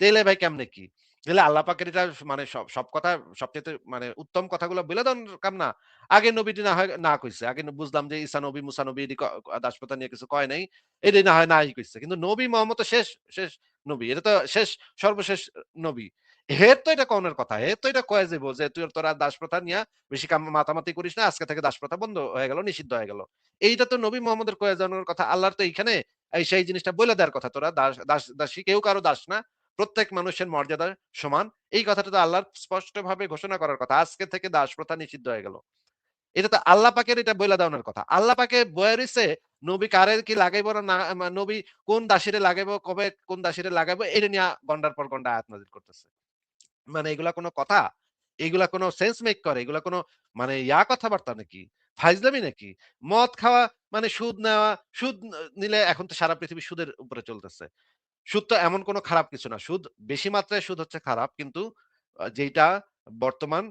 তাইলে ভাই কেমনে কি? তাইলে আল্লাহ পাকের এটা মানে সব কথা সবচাইতে মানে উত্তম কথাগুলো বইলা দেন কাম না। আগে নবীটি না হয় না কইছে। আগে বুঝলাম যে ঈসা নবী, মুসা নবী এটি দাস প্রথা নিয়ে কিছু কয় নাই। এটাই না হয় নাই কইছে। কিন্তু নবী মুহাম্মদ তো শেষ নবী। এটা তো সর্বশেষ নবী। হের তো এটা কওনের কথা। হে তো এটা কয়ে যাইব যে তুই তোরা দাস প্রথা নিয়া বেশি মাতামাতি করিস না। আজকে থেকে দাস প্রথা বন্ধ হয়ে গেল, নিষিদ্ধ হয়ে গেল। এইটা তো নবী মুহাম্মদের কয়ে যাওয়ানোর কথা। আল্লাহর তো এইখানে সেই জিনিসটা বইলা দেওয়ার কথা। তোরা দাসী কেউ কারো দাস না। প্রত্যেক মানুষের মর্যাদা সমান। এই কথাটা তো আল্লাহর স্পষ্টভাবে ঘোষণা করার কথা। আজকে থেকে দাস প্রথা নিষিদ্ধ হয়ে গেল। এটা তো আল্লাহ পাকের এটা বইলা দেওয়ানোর কথা। আল্লাহ পাকে বইয়া রইছে নবী কারে কি লাগাইবো না নবী কোন দাসীরে লাগাইবো, কবে কোন দাসীরে লাগাইবো এটা নিয়া গন্ডার পর গন্ডা আয়াত নাযিল করতেছে। মানে এগুলা কোনো কথা? এগুলা কোনো সেন্স মেক করে? এগুলা কোনো মানে কথাবার্তা নাকি? ফাইজলামি নাকি? মদ খাওয়া মানে সুদ নেওয়া, সুদ নিলে এখন তো সারা পৃথিবী সুদের উপরে চলতেছে। সুদ তো এমন কোনো খারাপ কিছু না। সুদ বেশি মাত্রায় সুদ হচ্ছে খারাপ। কিন্তু যেইটা বর্তমান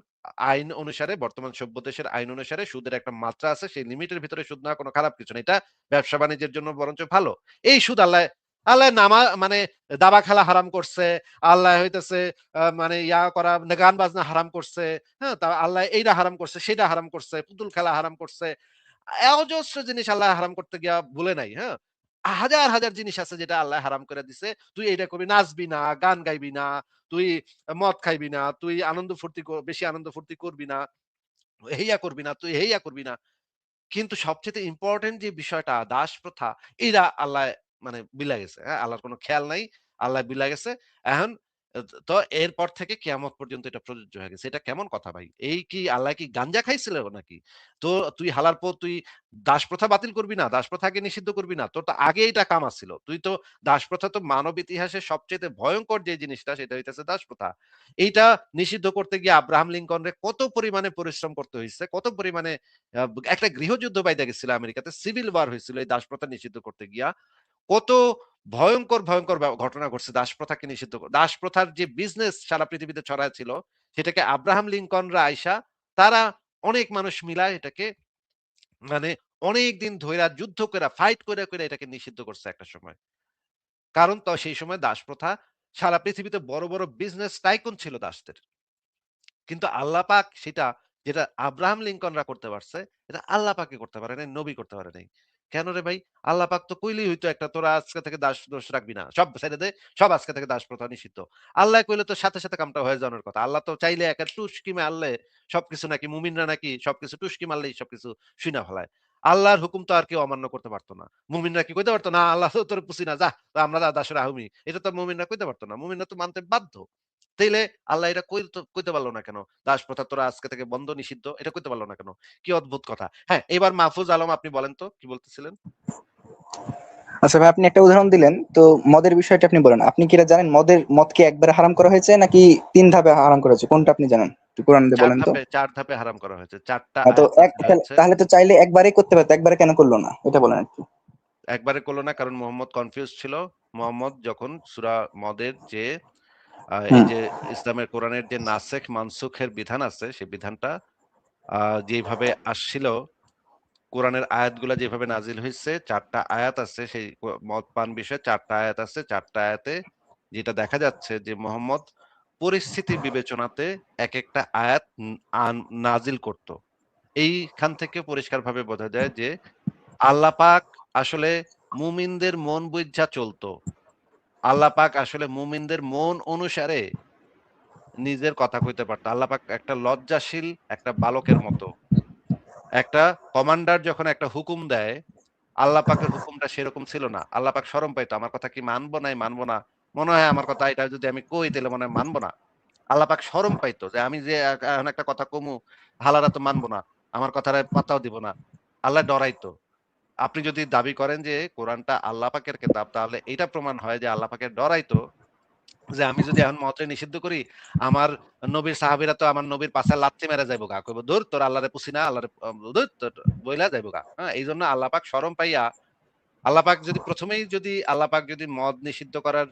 আইন অনুসারে, বর্তমান সভ্য দেশের আইন অনুসারে সুদের একটা মাত্রা আছে। সেই লিমিটের ভিতরে সুদ নেওয়া কোনো খারাপ কিছু না। এটা ব্যবসা-বাণিজ্যের জন্য বরঞ্চ ভালো। এই সুদ আল্লাহ মানে দাবা খেলা হারাম করছে। আল্লাহ হইতেছে মানে করা গান বাজনা হারাম করছে। হ্যাঁ? আল্লাহ এইটা হারাম করছে, সেইটা হারাম করছে, পুতুল খেলা হারাম করছে। অজস্র জিনিস আল্লাহ হারাম করতে গিয়া ভুলে নাই। হ্যাঁ? হাজার জিনিস আছে যেটা আল্লাহ হারাম করে দিছে। তুই এইটা করবি, নাচবি না, গান গাইবি না, তুই মদ খাইবি না, তুই আনন্দ ফুর্তি বেশি আনন্দ ফুর্তি করবি না, হেইয়া করবি না, তুই হেইয়া করবি না। কিন্তু সবচাইতে ইম্পোর্টেন্ট যে বিষয়টা দাস প্রথা এরা আল্লাহ মানে বিলা গেছে। হ্যাঁ? আল্লাহর কোন খেয়াল নাই। আল্লাহ বিলা গেছে। এখন তো এরপর থেকে কিয়ামত পর্যন্ত এটা প্রযোজ্য হয়ে গেছে। এটা কেমন কথা ভাই? এই কি আল্লাহ কি গাঞ্জা খাইছিল নাকি? তো তুই হালার পর তুই দাস প্রথা বাতিল করবি না, দাস প্রথা আগে নিষিদ্ধ করবি না। তোর তো আগে এটা কাম আছিল। তুই তো দাস প্রথা তো মানব ইতিহাসের সবচাইতে ভয়ংকর যে জিনিসটা সেটা হইতেছে দাস প্রথা। এইটা নিষিদ্ধ করতে গিয়ে আব্রাহাম লিঙ্কনরে কত পরিমাণে পরিশ্রম করতে হইছে, কত পরিমাণে আ একটা গৃহযুদ্ধ বাইধা গেছিল আমেরিকাতে। সিভিল ওয়ার হয়েছিল এই দাসপ্রথা নিষিদ্ধ করতে গিয়া। কত ভয়ংকর ঘটনা ঘটছে দাসপ্রথাকে নিষিদ্ধ দাসপ্রথার যে বিজনেস সারা পৃথিবীতে ছড়ায় ছিল, সেটাকে আব্রাহাম লিঙ্কনরা আইসা তারা অনেক মানুষ মিলায় এটাকে মানে অনেকদিন ধইরা যুদ্ধ কইরা ফাইট কইরা এটাকে নিষিদ্ধ করছে একটা সময়। কারণ তো সেই সময় দাসপ্রথা সারা পৃথিবীতে বড় বিজনেস টাইকুন ছিল দাসদের। কিন্তু আল্লাহ পাক সেটা যেটা আব্রাহাম লিঙ্কনরা করতে পারছে, এটা আল্লাহ পাকে করতে পারে নাই, নবী করতে পারে নাই। কেন রে ভাই? আল্লাহ পাক তো কইলেই হইতো একটা তোরা আজকে থেকে দোষ রাখবি না। সব ছেড়ে দে, সব আজকে থেকে দাস প্রথা নিষিদ্ধ। আল্লাহ কইলে তো সাথে কামটা হয়ে যাওয়ার কথা। আল্লাহ তো চাইলে একটা টুস্কি মারলে সবকিছু নাকি মুমিনরা নাকি সবকিছু টুস্কি মারলেই সবকিছু শুইনা ফেলায়। আল্লাহর হুকুম তো আর কেউ অমান্য করতে পারত না। মুমিনরা কি কইতে পারত না, আল্লাহ তো তোরে পুছি না, যা আমরা দাসের আহুমি। এটা তো মুমিনরা কইতে পারত না। মুমিনরা তো মানতে বাধ্য। তাইলে আল্লাহ এটা কইতে পারল না কেন? দাস প্রথা তোরা আজকে থেকে বন্ধ নিষিদ্ধ। এটা কইতে পারল না কেন? কি অদ্ভুত কথা। হ্যাঁ, এবার মাহফুজ আলম আপনি বলেন তো কি বলতেছিলেন? আচ্ছা ভাই, আপনি একটা উদাহরণ দিলেন তো মদের বিষয়টা আপনি বলেন। আপনি কি এটা জানেন মদ কি একবারে হারাম করা হয়েছে নাকি ৩ ধাপে হারাম করা হয়েছে? কোনটা আপনি জানেন? একটু কোরআন দিয়ে বলেন তো। ৪ ধাপে হারাম করা হয়েছে। ৪ টা তো আয়াত নাযিল হয়েছে। তাহলে তো চাইলে একবারেই করতে পারতো, একবারে কেন করলো না? এটা বলেন একটু। একবারে করল না কারণ মুহাম্মদ কনফিউজ ছিল। মুহাম্মদ যখন সূরা মদের যে এই হুম। যে ইসলামের কোরআনের যে নাসেখ মানসুখের বিধান আছে সেই বিধানটা আ যেইভাবে আসছিল কোরআনের আয়াতগুলা যেভাবে নাজিল হইছে ৪ টা আয়াত আছে সেই মদ পান বিষয়ে ৪ টা আয়াত আছে। ৪ টা আয়াতে যেটা দেখা যাচ্ছে যে মোহাম্মদ পরিস্থিতি বিবেচনাতে একেকটা আয়াত নাজিল করত। এইখান থেকে পরিষ্কারভাবে বোঝা যায় যে আল্লাহ পাক আসলে মুমিনদের মন বুইঝা চলতো। আল্লাহ পাক আসলে মুমিনদের মন অনুসারে নিজের কথা কইতে পারত। আল্লাহ পাক একটা লজ্জাশীল একটা বালকের মতো। একটা কমান্ডার যখন একটা হুকুম দেয় আল্লাহ পাকের হুকুমটা সেরকম ছিল না। আল্লাহ পাক শরম পাইতো। আমার কথা কি মানবো নাই মানবো না। মনে হয় আমার কথা এটা যদি আমি কই তাইলে মনে হয় মানবো না। আল্লাহ পাক শরম পাইতো যে আমি যে এখন একটা কথা কমু হালারা তো মানবো না। আমার কথারে পাত্তাও দিব না। আল্লাহ ডরাইতো। আপনি যদি দাবি করেন যে কোরআনটা আল্লাহ পাকের কেতাব তাহলে এইটা প্রমাণ হয় যে আল্লাহ পাকের ডরাইতো যে আমি যদি এখন মদরে নিষিদ্ধ করি, আমার নবীর সাহাবীরা তো আমার নবীর পাছায় লাথি মেরে যাইবো গা। কইবো, "ধুর তোর আল্লাহরে পুছি না, আল্লাহরে ধুর তোর" বইলা যাইবো গা। হ্যাঁ? এইজন্য আল্লাহ পাক শরম পাইয়া আল্লাহ পাক যদি ১ম এই যদি আল্লাহ পাক যদি মদ নিষিদ্ধ করার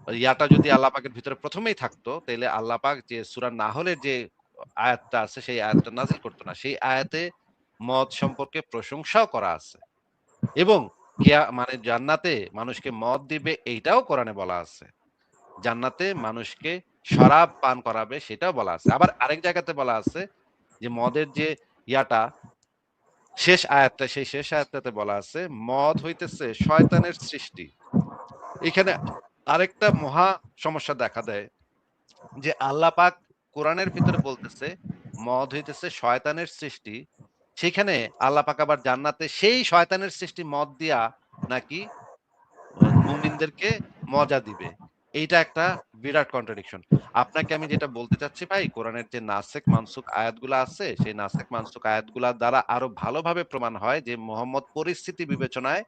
ইয়াটা যদি আল্লাহ পাকের ভিতরে ১ম এই থাকতো, তাইলে আল্লাহ পাক যে সূরা নাহলের যে আয়াতটা আছে সেই আয়াতটা নাজিল করত না। সেই আয়াতে মদ সম্পর্কে প্রশংসাও করা আছে। এবং মানে জান্নাতে মানুষকে মদ দিবে এইটাও কোরআনে বলা আছে। জান্নাতে মানুষকে শরাব পান করাবে সেটাও বলা আছে। আবার আরেক জায়গাতে বলা আছে যে মদের যে ইয়াটা শেষ আয়াতটা সেই শেষ আয়াতটাতে বলা আছে মদ হইতেছে শয়তানের সৃষ্টি। এখানে আরেকটা মহা সমস্যা দেখা দেয় যে আল্লাহ পাক কোরআনের ভিতরে বলতেছে মদ হইতেছে শয়তানের সৃষ্টি। সেখানে আল্লাহ পাক আবার জান্নাতে সেই শয়তানের সৃষ্টি মদ দিয়া নাকি মুমিনদেরকে মজা দিবে। এইটা একটা বিরাট কন্ট্রাডিকশন। আপনাকে আমি যেটা বলতে চাচ্ছি ভাই, কোরআনের যে নাসেখ মানসুখ আয়াতগুলা আছে, সেই নাসেখ মানসুখ আয়াতগুলার দ্বারা আরো ভালোভাবে প্রমাণ হয় যে মোহাম্মদ পরিস্থিতি বিবেচনায়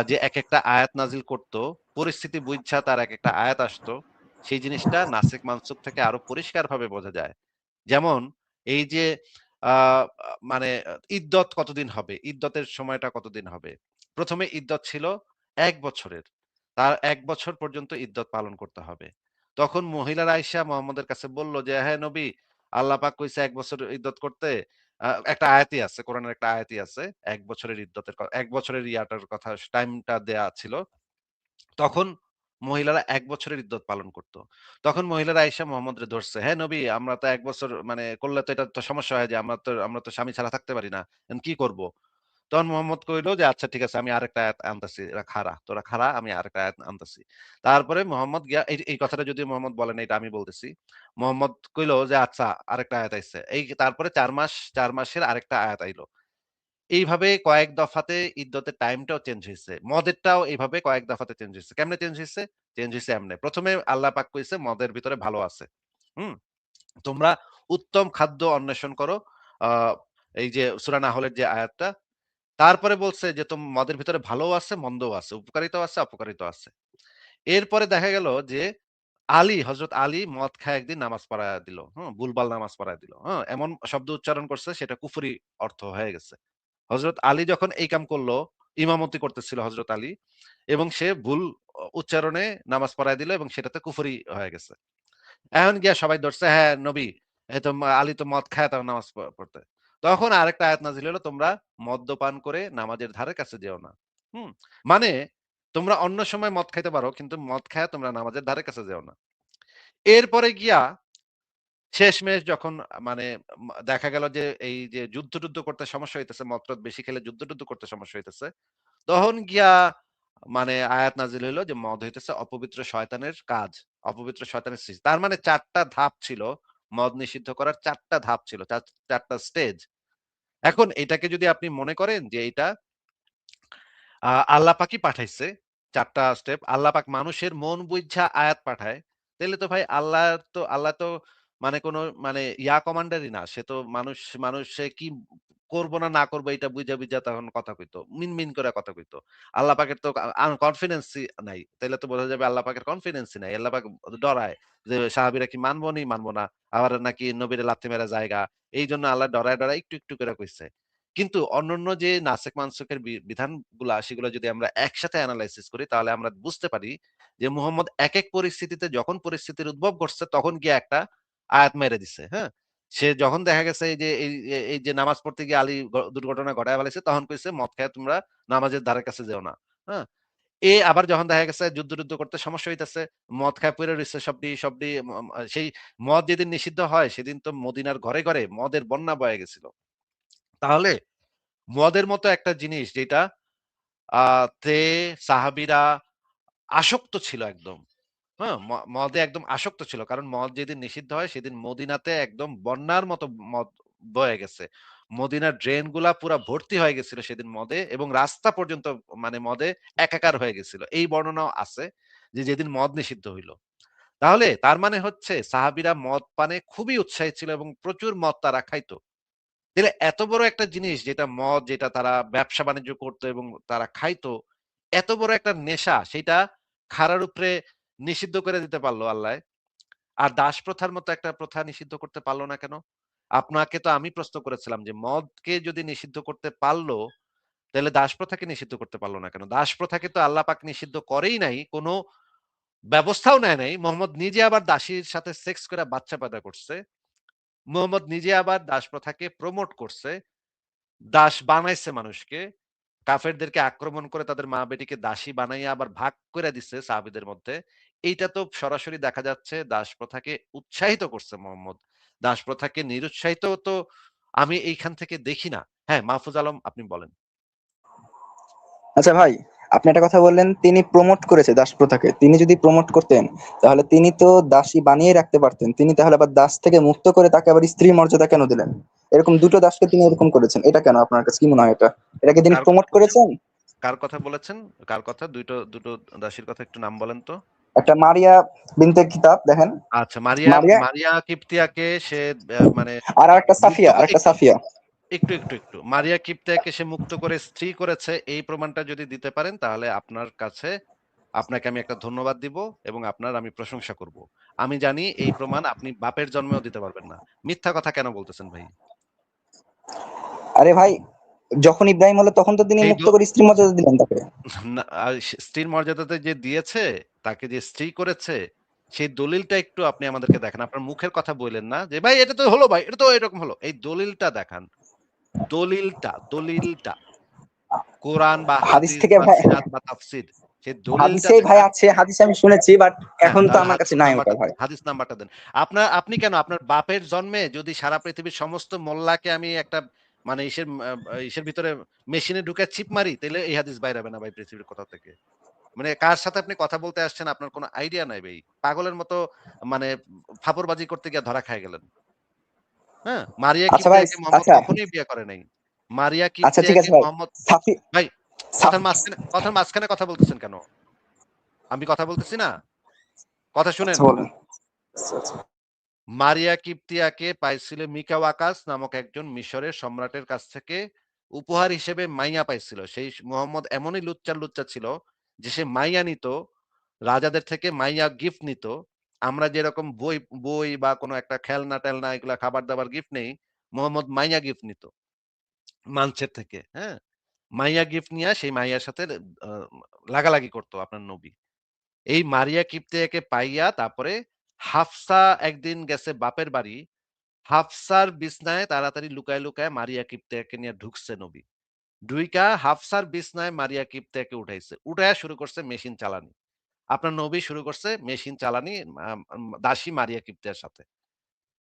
যে একেকটা আয়াত নাজিল করত, পরিস্থিতি বুইঝা তার একেকটা আয়াত আসতো, সেই জিনিসটা নাসেখ মানসুখ থেকে আরো পরিষ্কারভাবে বোঝা যায়। যেমন এই যে আ মানে ইদ্দত কতদিন হবে? ইদ্দতের সময়টা কতদিন হবে? ১ম এ ইদ্দত ছিল ১ বছরের। তার ১ বছর পর্যন্ত ইদ্দত পালন করতে হবে। তখন মহিলারা আইসা মুহাম্মদের কাছে বলল যে, "হ্যাঁ নবী, আল্লাহ পাক কইছে ১ বছর ইদ্দত করতে।" একটা আয়াতই আছে, কোরআনের একটা আয়াতই আছে। ১ বছরের ইদ্দতের ১ বছরের ইয়াটার কথা টাইমটা দেয়া ছিল। তখন মহিলারা ১ বছরের ইদ্দত পালন করত। তখন মহিলারা আইসা মুহাম্মদরে ধরছে। "হ্যাঁ নবী, আমরা তো ১ বছর মানে করলে তো এটা তো সমস্যা হয় যে আমরা তো স্বামী ছাড়া থাকতে পারি না। এখন কি করব?" তখন মুহাম্মদ কইল যে, "আচ্ছা ঠিক আছে আমি আরেকটা আয়াত আনতাছি। এরা খাড়া। তোরা খাড়া আমি আরেকটা আয়াত আনতাছি।" তারপরে মুহাম্মদ গিয়া এই কথাটা যদিও মুহাম্মদ বলে নাই, এটা আমি বলতেছি। মুহাম্মদ কইল যে, "আচ্ছা আরেকটা আয়াত আইছে।" তারপরে ৪ মাসের আরেকটা আয়াত আইল। এইভাবে কয়েক দফাতে ইদ্দতের টাইমটাও চেঞ্জ হইছে। মদেরটাও এভাবে কয়েক দফাতে চেঞ্জ হইছে। কেমনে চেঞ্জ হইছে? চেঞ্জ হইছে এমনে। ১ম এ আল্লাহ পাক কইছে মদের ভিতরে ভালো আছে। হুম? তোমরা উত্তম খাদ্য অন্বেষণ করো। আ এই যে সূরা নাহলের যে আয়াতটা। তারপরে বলছে যে মদের ভিতরে ভালোও আছে, মন্দও আছে। উপকারিতাও আছে, অপকারিতাও আছে। এরপরে দেখা গেল যে হযরত আলী মদ খায় একদিন নামাজ পড়ায়া দিল। হুম? ভুলভাল নামাজ পড়ায়া দিল। হ্যাঁ? এমন শব্দ উচ্চারণ করছে সেটা কুফরি অর্থ হয়ে গেছে। হযরত আলী যখন এই কাম করলো, ইমামতি করতেছিল হযরত আলী এবং সে ভুল উচ্চারণে নামাজ পড়ায় দিল এবং সেটাতে কুফরি হয়ে গেছে। এখন গিয়া সবাই ধরছে, হ্যাঁ, নবী, এ তো আলী তো মদ খায় তাও নামাজ পড়তে। তখন আরেকটা আয়াত নাযিল হলো, তোমরা মদ্যপান করে নামাজের ধারে কাছে যেও না। হুম? মানে তোমরা অন্য সময় মদ খাইতে পারো, কিন্তু মদ খায়া তোমরা নামাজের ধারে কাছে যেও না। এরপরে গিয়া শেষমেশ যখন মানে দেখা গেল যে এই যে যুদ্ধ-টুদ্ধ করতে সমস্যা হইতেছে, মদ-টদ বেশি খেলে যুদ্ধ-টুদ্ধ করতে সমস্যা হইতেছে। তখন গিয়া মানে আয়াত নাযিল হইলো যে মদ হইতেছে অপবিত্র শয়তানের কাজ। অপবিত্র শয়তানের সৃষ্টি। তার মানে ৪ টা ধাপ ছিল। মদ নিষিদ্ধ করার ৪ টা ধাপ ছিল। ৪ টা স্টেজ। এখন এটাকে যদি আপনি মনে করেন যে এটা আল্লাহ পাকই পাঠাইছে ৪ টা স্টেপ। আল্লাহ পাক মানুষের মন বুইঝা আয়াত পাঠায়। তাইলে তো ভাই আল্লাহ তো মানে কোন মানে কমান্ডারই না। সে তো সে কি করব না করব এটা বুইঝা তখন কথা কইতো। মিনমিন করে কথা কইতো। আল্লাহ পাকের তো কনফিডেন্সই নাই। তাইলে তো বোঝা যাবে আল্লাহ পাকের কনফিডেন্সই নাই। আল্লাহ পাক ডরায় যে সাহাবীরা কি মানবো না। আবার নাকি নবীরে লাথি মেরা জায়গা। এইজন্য আল্লাহ ডরায় একটু করে কইছে। কিন্তু অন্যান্য যে নাসেখ মানসুখের বিধানগুলা সেগুলা যদি আমরা একসাথে এনালাইসিস করি তাহলে আমরা বুঝতে পারি যে মুহাম্মদ একেক পরিস্থিতিতে যখন পরিস্থিতির উদ্ভব ঘটছে তখন গিয়ে একটা আয়াত মেরে দিছে। হ্যাঁ? সে যখন দেখা গেছে এই যে নামাজ পড়তে গিয়ে আলী দুর্ঘটনা ঘটায় ফেলাইছে তখন কইছে মদ খাইয়া তোমরা নামাজের ধারে কাছে যেও না। হ্যাঁ? আবার যখন দেখা গেছে যুদ্ধ-টুদ্ধ করতে সমস্যা হইতেছে, মদ খায় পইড়া রইছে সবডি সেই মদ যেদিন নিষিদ্ধ হয় সেদিন তো মদিনার ঘরে মদের বন্যা বয়ে গেছিল। তাহলে মদের মতো একটা জিনিস যেটা আ তে সাহাবীরা আসক্ত ছিল একদম। হ্যাঁ? মদে একদম আসক্ত ছিল। কারণ মদ যেদিন নিষিদ্ধ হয় সেদিন মদিনাতে একদম বন্যার মতো মদ বয়ে গেছে। মদিনার ড্রেন গুলা পুরা ভর্তি হয়ে গেছিল সেদিন মদে এবং রাস্তা পর্যন্ত মানে মদে একাকার হয়ে গেছিল। এই বর্ণনাও আছে যে যেদিন মদ নিষিদ্ধ হইল। তাহলে তার মানে হচ্ছে সাহাবীরা মদ পানে খুবই উৎসাহী ছিল এবং প্রচুর মদ তারা খাইত। তাইলে এত বড় একটা জিনিস যেটা মদ যেটা তারা ব্যবসা-বাণিজ্য করত এবং তারা খাইতো, এত বড় একটা নেশা সেটা খাড়ার উপরে নিষিদ্ধ করে দিতে পারলো আল্লাহ। আর দাস প্রথার মতো একটা প্রথা নিষিদ্ধ করতে পারল না কেন? আপনাকে তো আমি প্রশ্ন করেছিলাম যে মদকে যদি নিষিদ্ধ করতে পারল, তাহলে দাস প্রথাকে নিষিদ্ধ করতে পারল না কেন? দাস প্রথাকে তো আল্লাহ পাক নিষিদ্ধ করেই নাই, কোনো ব্যবস্থাও নেয় নাই। মোহাম্মদ নিজে আবার দাসীর সাথে সেক্স করে বাচ্চা পয়দা করছে। মোহাম্মদ নিজে আবার দাস প্রথাকে প্রমোট করছে। দাস বানাইছে মানুষকে। কাফেরদেরকে আক্রমণ করে তাদের মা-বেটিকে দাসী বানাইয়া আবার ভাগ করে দিছে সাহাবীদের মধ্যে। এইটা তো সরাসরি দেখা যাচ্ছে দাস প্রথাকে উৎসাহিত করছে মোহাম্মদ। দাস প্রথাকে নিরুৎসাহিত তো আমি এইখান থেকে দেখি না। হ্যাঁ, মাহফুজ আলম আপনি বলেন। আচ্ছা ভাই, আপনি একটা কথা বললেন তিনি প্রমোট করেছে দাস প্রথাকে। তিনি যদি প্রমোট করতেন তাহলে তিনি তো দাসী বানিয়ে রাখতে পারতেন। তিনি তাহলে আবার দাস থেকে মুক্ত করে তাকে আবার স্ত্রী মর্যাদা কেন দিলেন? এরকম দুটো দাসকে তিনি এরকম করেছেন, এটা কেন? আপনার কাছে কি মনে হয় এটা? এটাকে তিনি কার কথা প্রমোট বলছেন? করেছেন? কার কথা বলেছেন? কার কথা? দুটো দাসীর কথা একটু নাম বলেন তো? একটা মারিয়া বিনতে কিতাব দেখেন, আচ্ছা, মারিয়া মারিয়া, মারিয়া কিপ্তিয়াকে সে মানে আর আরেকটা মুক্ত সাফিয়া, আরেকটা সাফিয়া। একটু। মারিয়া কিপ্তিয়াকে সে মুক্ত করে স্ত্রী করেছে, এই প্রমাণটা যদি দিতে পারেন তাহলে আপনার কাছে আপনাকে আমি একটা ধন্যবাদ দিব এবং আপনার আমি প্রশংসা করব। আমি জানি এই প্রমাণ আপনি বাপের জন্মেও দিতে পারবেন না। মিথ্যা কথা কেন বলতেছেন ভাই? আরে ভাই, যখন ইব্রাহিম হলো তখন তো তিনি সেই মুক্ত করে স্ত্রী মর্যাদা দিলেন তাকে। না, স্ত্রীর মর্যাদাতে যে দিয়েছে, তাকে যে স্ত্রী করেছে, সেই দলিলটা একটু আপনি আমাদেরকে দেখান। আপনার মুখের কথা বইলেন না যে, "ভাই এটা তো হলো ভাই, এটা তো এরকম হলো।" এই দলিলটা দেখান। দলিলটা। কোরআন বা হাদিস হাদিস থেকে বা ভাই, সিরাত বা তাফসীর, সেই দলিলটা হাদিসেই ভাই দেখান। আছে, হাদিস আমি শুনেছি, বাট হ্যাঁ, এখন তো তাহলে আমার কাছে নাই ওটা ভাই। হাদিস নাম্বারটা দেন। আপনি কেন আপনার বাপের জন্মে যদি সারা পৃথিবীর সমস্ত মোল্লাকে আমি একটা মানে ইসের ভিতরে মেশিনে ঢুকে চিপ মারি, তাইলে এই হাদিস বাইর হবে না ভাই পৃথিবীর কোথাও থেকে। মানে কার সাথে আপনি কথা বলতে আসছেন আপনার কোনো আইডিয়া নাই ভাই। পাগলের মতো মানে ফাপড়বাজি করতে গিয়ে ধরা খায় গেলেন। হ্যাঁ? মারিয়া আচ্ছা ভাই, কিপ্তিয়াকে মোহাম্মদ আচ্ছা, কখনোই বিয়ে করে নাই। মারিয়া আচ্ছা ঠিক কিপ্তিয়াকে আছে ভাই। মোহাম্মদ সাফি, ভাই সাফ, কথার মাঝখানে কথা বলতেছেন কেন? আমি কথা বলতেছি না? কথা শুনেন। আচ্ছা বলেন। আচ্ছা, আচ্ছা। মারিয়া কিপ্তিয়াকে পাইছিল মিকাওয়াকাস নামক একজন মিশরের সম্রাটের কাছ থেকে উপহার হিসেবে মাইয়া পাইছিল। সেই মোহাম্মদ এমনই লুচ্চা ছিল যে সে মাইয়া নিত, রাজাদের থেকে মাইয়া গিফট নিত। আমরা যেরকম বই বা কোনো একটা খেলনা-টেলনা এগুলা খাবার-দাবার গিফট নেই, মোহাম্মদ মাইয়া গিফট নিত মানুষের থেকে, হ্যাঁ? মাইয়া গিফট নিয়া সেই মাইয়ার সাথে আ লাগালাগি করত আপনার নবী। এই মারিয়া কিপ্তিয়াকে পাইয়া তারপরে হাফসা একদিন গেছে বাপের বাড়ি। হাফসার বিছনায় তাড়াতাড়ি লুকায় মারিয়া কিপ্তিয়াকে নিয়ে ঢুকছে নবী। ঢুইকা হাফসার বিছনায় মারিয়া কিপ্তিয়াকে উঠাইছে। উঠাইয়া শুরু করছে মেশিন চালানি। আপনার নবী শুরু করছে মেশিন চালানি দাসী মারিয়া কিপ্তিয়ার সাথে।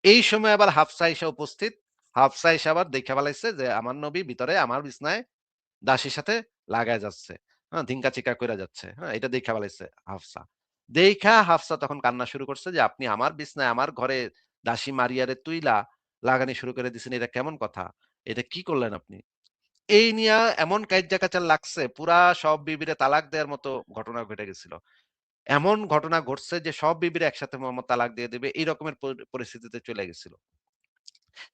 এই সময় আবার হাফসা এসে উপস্থিত। হাফসা এসে আবার দেইখা ফেলাইছে যে আমার নবী ভিতরে আমার বিছনায় দাসীর সাথে লাগায় যাচ্ছে। হ্যাঁ? ধিঙ্কা চিকা কইরা যাচ্ছে। হ্যাঁ? এটা দেইখা ফেলাইছে হাফসা। দেইখা হাফসা তখন কান্না শুরু করছে যে, "আপনি আমার বিছনায় আমার ঘরে দাসী মারিয়ারে তুইলা লাগানি শুরু করে দিছেন। এটা কেমন কথা? এটা কি করলেন আপনি?" এই নিয়া এমন কাইজ্জা-কাচাল লাগছে, পুরা সব বিবিরে তালাক দেয়ার মতো ঘটনা ঘটে গেছিল। এমন ঘটনা ঘটছে যে সব বিবিরে একসাথে মোহাম্মদ তালাক দিয়ে দিবে, এই রকমের পরিস্থিতিতে চলে গেছিল।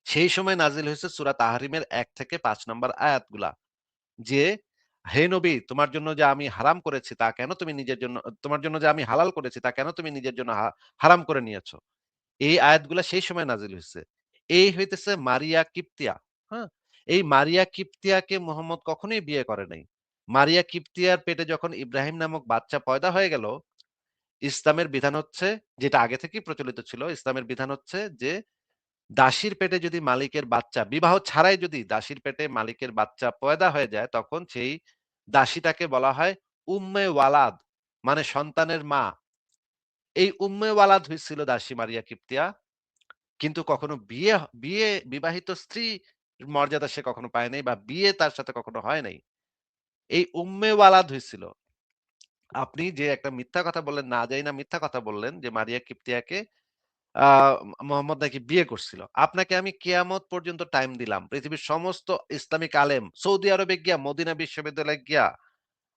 সেই সময় নাজিল হয়েছে সূরা তাহরিমের ১ থেকে ৫ নাম্বার আয়াতগুলা। যে, "হে নবী, তোমার জন্য যে আমি হারাম করেছি তা কেন তুমি নিজের জন্য তোমার জন্য যে আমি হালাল করেছি তা কেন তুমি নিজের জন্য হারাম করে নিয়েছো?" এই আয়াতগুলা সেই সময় নাজিল হইছে। এই হইতেছে মারিয়া কিপ্তিয়া। হ্যাঁ? এই মারিয়া কিপ্তিয়াকে মোহাম্মদ কখনোই বিয়ে করে নাই। মারিয়া কিপ্তিয়ার পেটে যখন ইব্রাহিম নামক বাচ্চা পয়দা হয়ে গেল, ইসলামের বিধান হচ্ছে যেটা আগে থেকেই প্রচলিত ছিল, ইসলামের বিধান হচ্ছে যে দাসীর পেটে যদি মালিকের বাচ্চা বিবাহ ছাড়াই যদি দাসীর পেটে মালিকের বাচ্চা পয়দা হয়ে যায় তখন সেই দাসীটাকে বলা হয় উম্মে ওয়ালাদ মানে সন্তানের মা। এই উম্মে ওয়ালাদ হইছিল দাসী মারিয়া কিপ্তিয়া। কিন্তু কখনো বিয়ে বিবাহিত স্ত্রী মর্যাদা সে কখনো পায় নাই বা বিয়ে তার সাথে কখনো হয় নাই। এই উম্মে ওয়ালাদ হইছিল। আপনি যে একটা মিথ্যা কথা বললেন, না যাই না মিথ্যা কথা বললেন যে মারিয়া কিপ্তিয়াকে আ মোহাম্মদ নাকি বিয়ে করছিল। আপনাকে আমি কিয়ামত পর্যন্ত টাইম দিলাম। পৃথিবীর সমস্ত ইসলামিক আলেম সৌদি আরবে গিয়া মদিনা বিশ্ববিদ্যালয়ে গিয়া,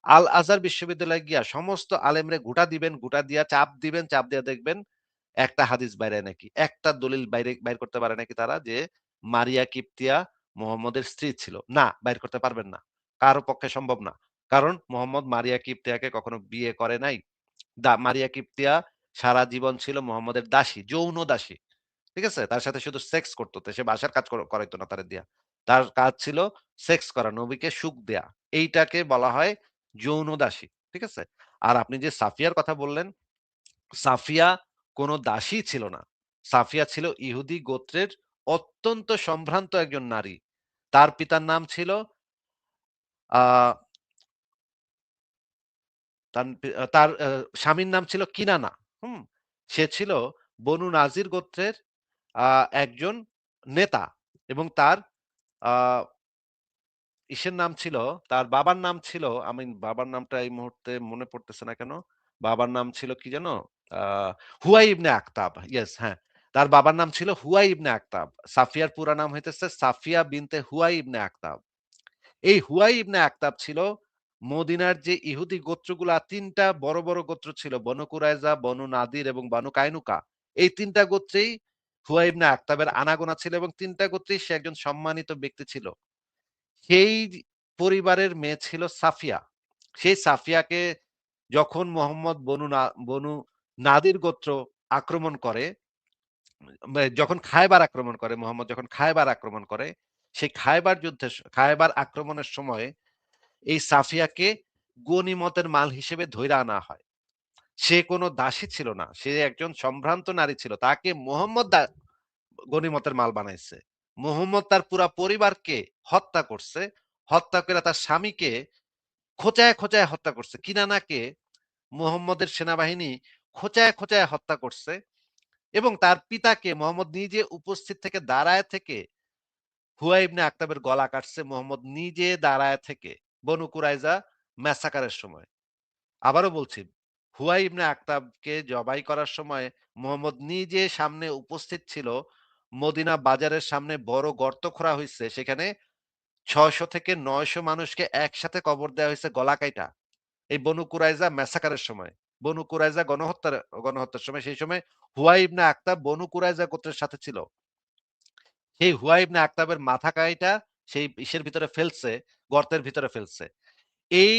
আল আজহার বিশ্ববিদ্যালয়ে গিয়া সমস্ত আলেমরে ঘুটা দিবেন, ঘুটা দিয়া চাপ দিবেন, চাপ দিয়া দেখবেন একটা হাদিস বাইরে নাকি। একটা দলিল বাইর করতে পারে নাকি তারা যে মারিয়া কিপ্তিয়া মুহাম্মদের স্ত্রী ছিল। না, বাইর করতে পারবেন না। কারো পক্ষে সম্ভব না। কারণ মুহাম্মদ মারিয়া কিপ্তিয়াকে কখনো বিয়ে করে নাই। মারিয়া কিপ্তিয়া সারা জীবন ছিল মুহাম্মদের দাসী, যৌন দাসী। ঠিক আছে? তার সাথে শুধু সেক্স করতো। সে বাসার কাজ করাইতো না তারে দিয়া। তার কাজ ছিল সেক্স করা, নবীকে সুখ দেয়া। এইটাকে বলা হয় যৌন দাসী। ঠিক আছে? আর আপনি যে সাফিয়ার কথা বললেন, সাফিয়া কোন দাসী ছিল না। সাফিয়া ছিল ইহুদি গোত্রের অত্যন্ত সম্ভ্রান্ত একজন নারী। তার পিতার নাম ছিল আ তার স্বামীর নাম ছিল কিনানা। হুম? সে ছিল বনু নাজির গোত্রের আ একজন নেতা এবং তার আ ইসের নাম ছিল, তার বাবার নাম ছিল, আমি বাবার নামটা এই মুহূর্তে মনে পড়তেছে না কেন? বাবার নাম ছিল কি যেন? আ হুয়াই ইবনে আখতাব। ইয়েস, হ্যাঁ। তার বাবার নাম ছিল হুয়াই ইবনে আখতাব। সাফিয়ার পুরা নাম হইতেছে সাফিয়া বিনতে হুয়াই ইবনে আখতাব। এই হুয়াই ইবনে আখতাব ছিল মদিনার যে ইহুদি গোত্রগুলা ৩ টা বড়, বড় গোত্র ছিল। বনু কুরাইজা, বনু নাদির এবং বনু কায়নুকা। এই ৩ টা গোত্রেই হুয়াই ইবনে আখতাবের আনাগোনা ছিল এবং ৩ টা গোত্রেই সে একজন সম্মানিত ব্যক্তি ছিল। সেই পরিবারের মেয়ে ছিল সাফিয়া। সেই সাফিয়াকে যখন মোহাম্মদ বনু নাদির গোত্র আক্রমণ করে, যখন খায়বার আক্রমণ করে, মোহাম্মদ যখন খায়বার আক্রমণ করে, সেই খায়বার আক্রমণের সময় এই সাফিয়াকে গনিমতের মাল হিসেবে ধইরা আনা হয়। সে কোনো দাসী ছিল না। সে একজন সম্ভ্রান্ত নারী ছিল। তাকে মোহাম্মদ গনিমতের মাল বানাইছে। মুহাম্মদ তার পুরা পরিবারকে হত্যা করছে। হত্যা করে তার স্বামীকে খোঁচায়, খোঁচায় হত্যা করছে। কিনানাকে মুহাম্মদের সেনাবাহিনী খোঁচায়, খোঁচায় হত্যা করছে এবং তার পিতাকে মুহাম্মদ নিজে উপস্থিত থেকে দাঁড়ায় থেকে হুয়াই ইবনে আখতাবের গলা কাটছে মুহাম্মদ নিজে দাঁড়ায় থেকে বনু কুরাইজা ম্যাসাকারের সময়। আবারও বলছি, হুয়াই ইবনে আখতাবকে জবাই করার সময় মুহাম্মদ নিজে সামনে উপস্থিত ছিল। মদিনা বাজারের সামনে বড় গর্ত খোঁড়া হইছে। সেখানে ৬০০ থেকে ৯০০ মানুষকে একসাথে কবর দেয়া হইছে গলা কাইটা। এই বনু কুরাইজা ম্যাসাকারের সময়। বনু কুরাইজা গণহত্যার সময়, সেই সময় হুয়াই ইবনে আখতাব বনু কুরাইজা গোত্রের সাথে ছিল। সেই হুয়াই ইবনে আখতাবের মাথা কাইটা সেই ইসের ভিতরে ফেলছে, গর্তের ভিতরে ফেলছে। এই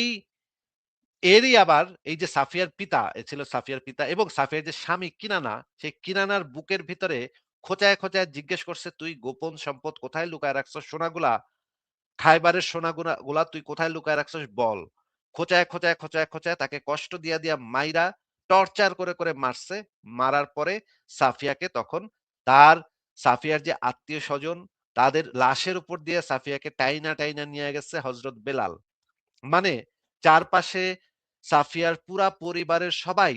এরই আবার এই যে সাফিয়ার পিতা, এ ছিল সাফিয়ার পিতা এবং সাফিয়ার যে স্বামী কিনানা, সেই কিনানার বুকের ভিতরে খোঁচায়, খোঁচায় জিজ্ঞেস করছে, "তুই গোপন সম্পদ কোথায় লুকায় রাখছস সোনাগুলা? খাইবারের সোনাগুলা তুই কোথায় লুকায় রাখছস বল।" খোঁচায়, খোঁচায়, খোঁচায়, খোঁচায় তাকে কষ্ট দিয়া, দিয়া মাইরা টর্চার করে, করে মারছে। মারার পরে সাফিয়াকে তখন তার সাফিয়ার যে আত্মীয়স্বজন তাদের লাশের উপর দিয়ে সাফিয়াকে টাইনা, টাইনা নিয়ে গেছে হযরত বেলাল। মানে চারপাশে সাফিয়ার পুরা পরিবারের সবাই,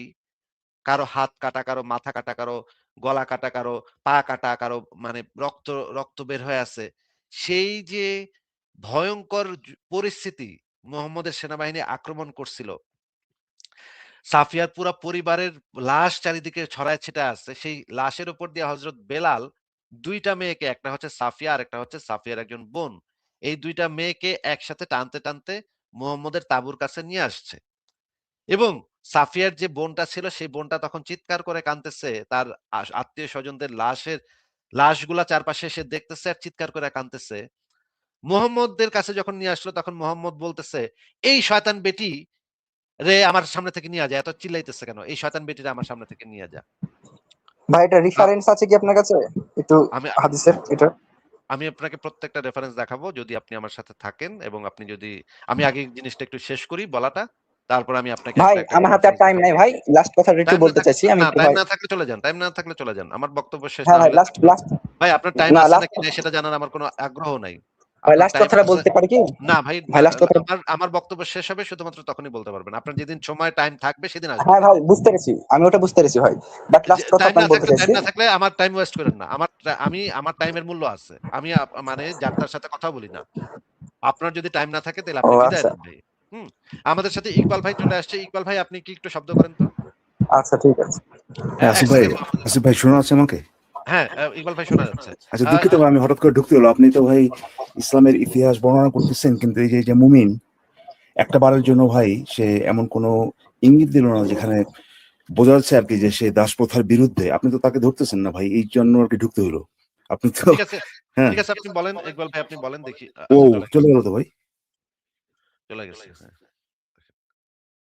কারো হাত কাটা, কারো মাথা কাটা, কারো গলা কাটা, কারো পা কাটা, কারো মানে রক্ত, রক্ত বের হয়ে আছে। সেই যে ভয়ংকর পরিস্থিতি, মুহাম্মদের সেনাবাহিনী আক্রমণ করছিল। সাফিয়ার পুরা পরিবারের লাশ চারিদিকে ছড়ায় ছিটায় আছে। সেই লাশের উপর দিয়ে হযরত বেলাল ২ টা মেয়েকে, একটা হচ্ছে সাফিয়া আরেকটা হচ্ছে সাফিয়ার একজন বোন। এই ২ টা মেয়েকে একসাথে টানতে, টানতে মুহাম্মদের তাঁবুর কাছে নিয়ে আসছে। এবং সাফিয়ার যে বোনটা ছিল সেই বোনটা তখন চিৎকার করে কাঁদতেছে। তার আত্মীয়-স্বজনদের লাশগুলা চারপাশে সে দেখতেছে আর চিৎকার করে কাঁদতেছে। মুহাম্মদের কাছে যখন নিয়ে আসলো তখন মুহাম্মদ বলতেছে, "এই শয়তান বেটি রে আমার সামনে থেকে নিয়া যা। এত চিল্লাইতেছে কেন? এই শয়তান বেটিরে আমার সামনে থেকে নিয়ে যা।" ভাই এটা আ রেফারেন্স আছে কি আপনার কাছে একটু আমি হাদিসের এটা? আমি আপনাকে প্রত্যেকটা রেফারেন্স দেখাবো যদি আপনি আমার সাথে থাকেন এবং আপনি যদি আমি আগে জিনিসটা একটু শেষ করি বলাটা। তারপর আমি আপনাকে ভাই একটা, একটা করে আমার হাতে আর রেফারেন্স টাইম নাই দেখাবো। ভাই, লাস্ট কথাটা একটু বলতে চাইছি আমি একটু টাইম ভাই। না থাকলে চলে যান। টাইম না থাকলে চলে যান। আমার বক্তব্য শেষ হ্যাঁ না ভাই, হলে লাস্ট থাকবেন। লাস্ট ভাই আপনার টাইম না আছে লাস্ট, নাকি নাই সেটা জানার আমার কোনো আগ্রহ নাই। ভাই আপনার লাস্ট টাইম কথাটা আছে বলতে পারি কি? না ভাই ভাই লাস্ট কথাটা, আমার আমার বক্তব্য শেষ হবে শুধুমাত্র তখনই বলতে পারবেন। আপনার যেদিন সময় টাইম থাকবে সেদিন আসবেন। হ্যাঁ ভাই বুঝতে পেরেছি, আমি ওটা বুঝতে পেরেছি ভাই, বাট লাস্ট কথাটা আমি বলতে চাইছি। টাইম না থাকলে আমার টাইম ওয়েস্ট করেন না। আমার টাইমের মূল্য আছে। আমি মানে যার তার সাথে কথা বলি না। আপনার যদি টাইম না থাকে তাহলে ও আপনি বিদায় আচ্ছা, নেন ভাই। হুম? আমাদের সাথে ইকবাল ভাই চলে আসছে। ইকবাল ভাই আপনি কি একটু শব্দ করেন তো? আচ্ছা ঠিক আছে। হ্যাঁ, ১ আসিফ ভাই, সেকেন্ড। আসিফ ভাই শোনা যাচ্ছে আমাকে? হ্যাঁ, ইকবাল ভাই শোনা যাচ্ছে। আচ্ছা, আ দুঃখিত ভাই, আমি হঠাৎ করে ঢুকতে হলো। আপনি তো ভাই ইসলামের ইতিহাস বর্ণনা করতেছেন, কিন্তু এই যে মুমিন একটা বারের জন্য ভাই সে এমন কোনো ইঙ্গিত দিল না যেখানে বোঝা যাচ্ছে আর কি যে সে দাস প্রথার বিরুদ্ধে। আপনি তো তাকে ধরতেছেন না ভাই, এই জন্য আর কি ঢুকতে হলো। আপনি তো ঠিক আছে, হ্যাঁ। ঠিক আছে আপনি বলেন ইকবাল ভাই আপনি বলেন দেখি। ও, আচ্ছা চলে চলে গেছে। গেল তো ভাই। চলে গেছে। হ্যাঁ।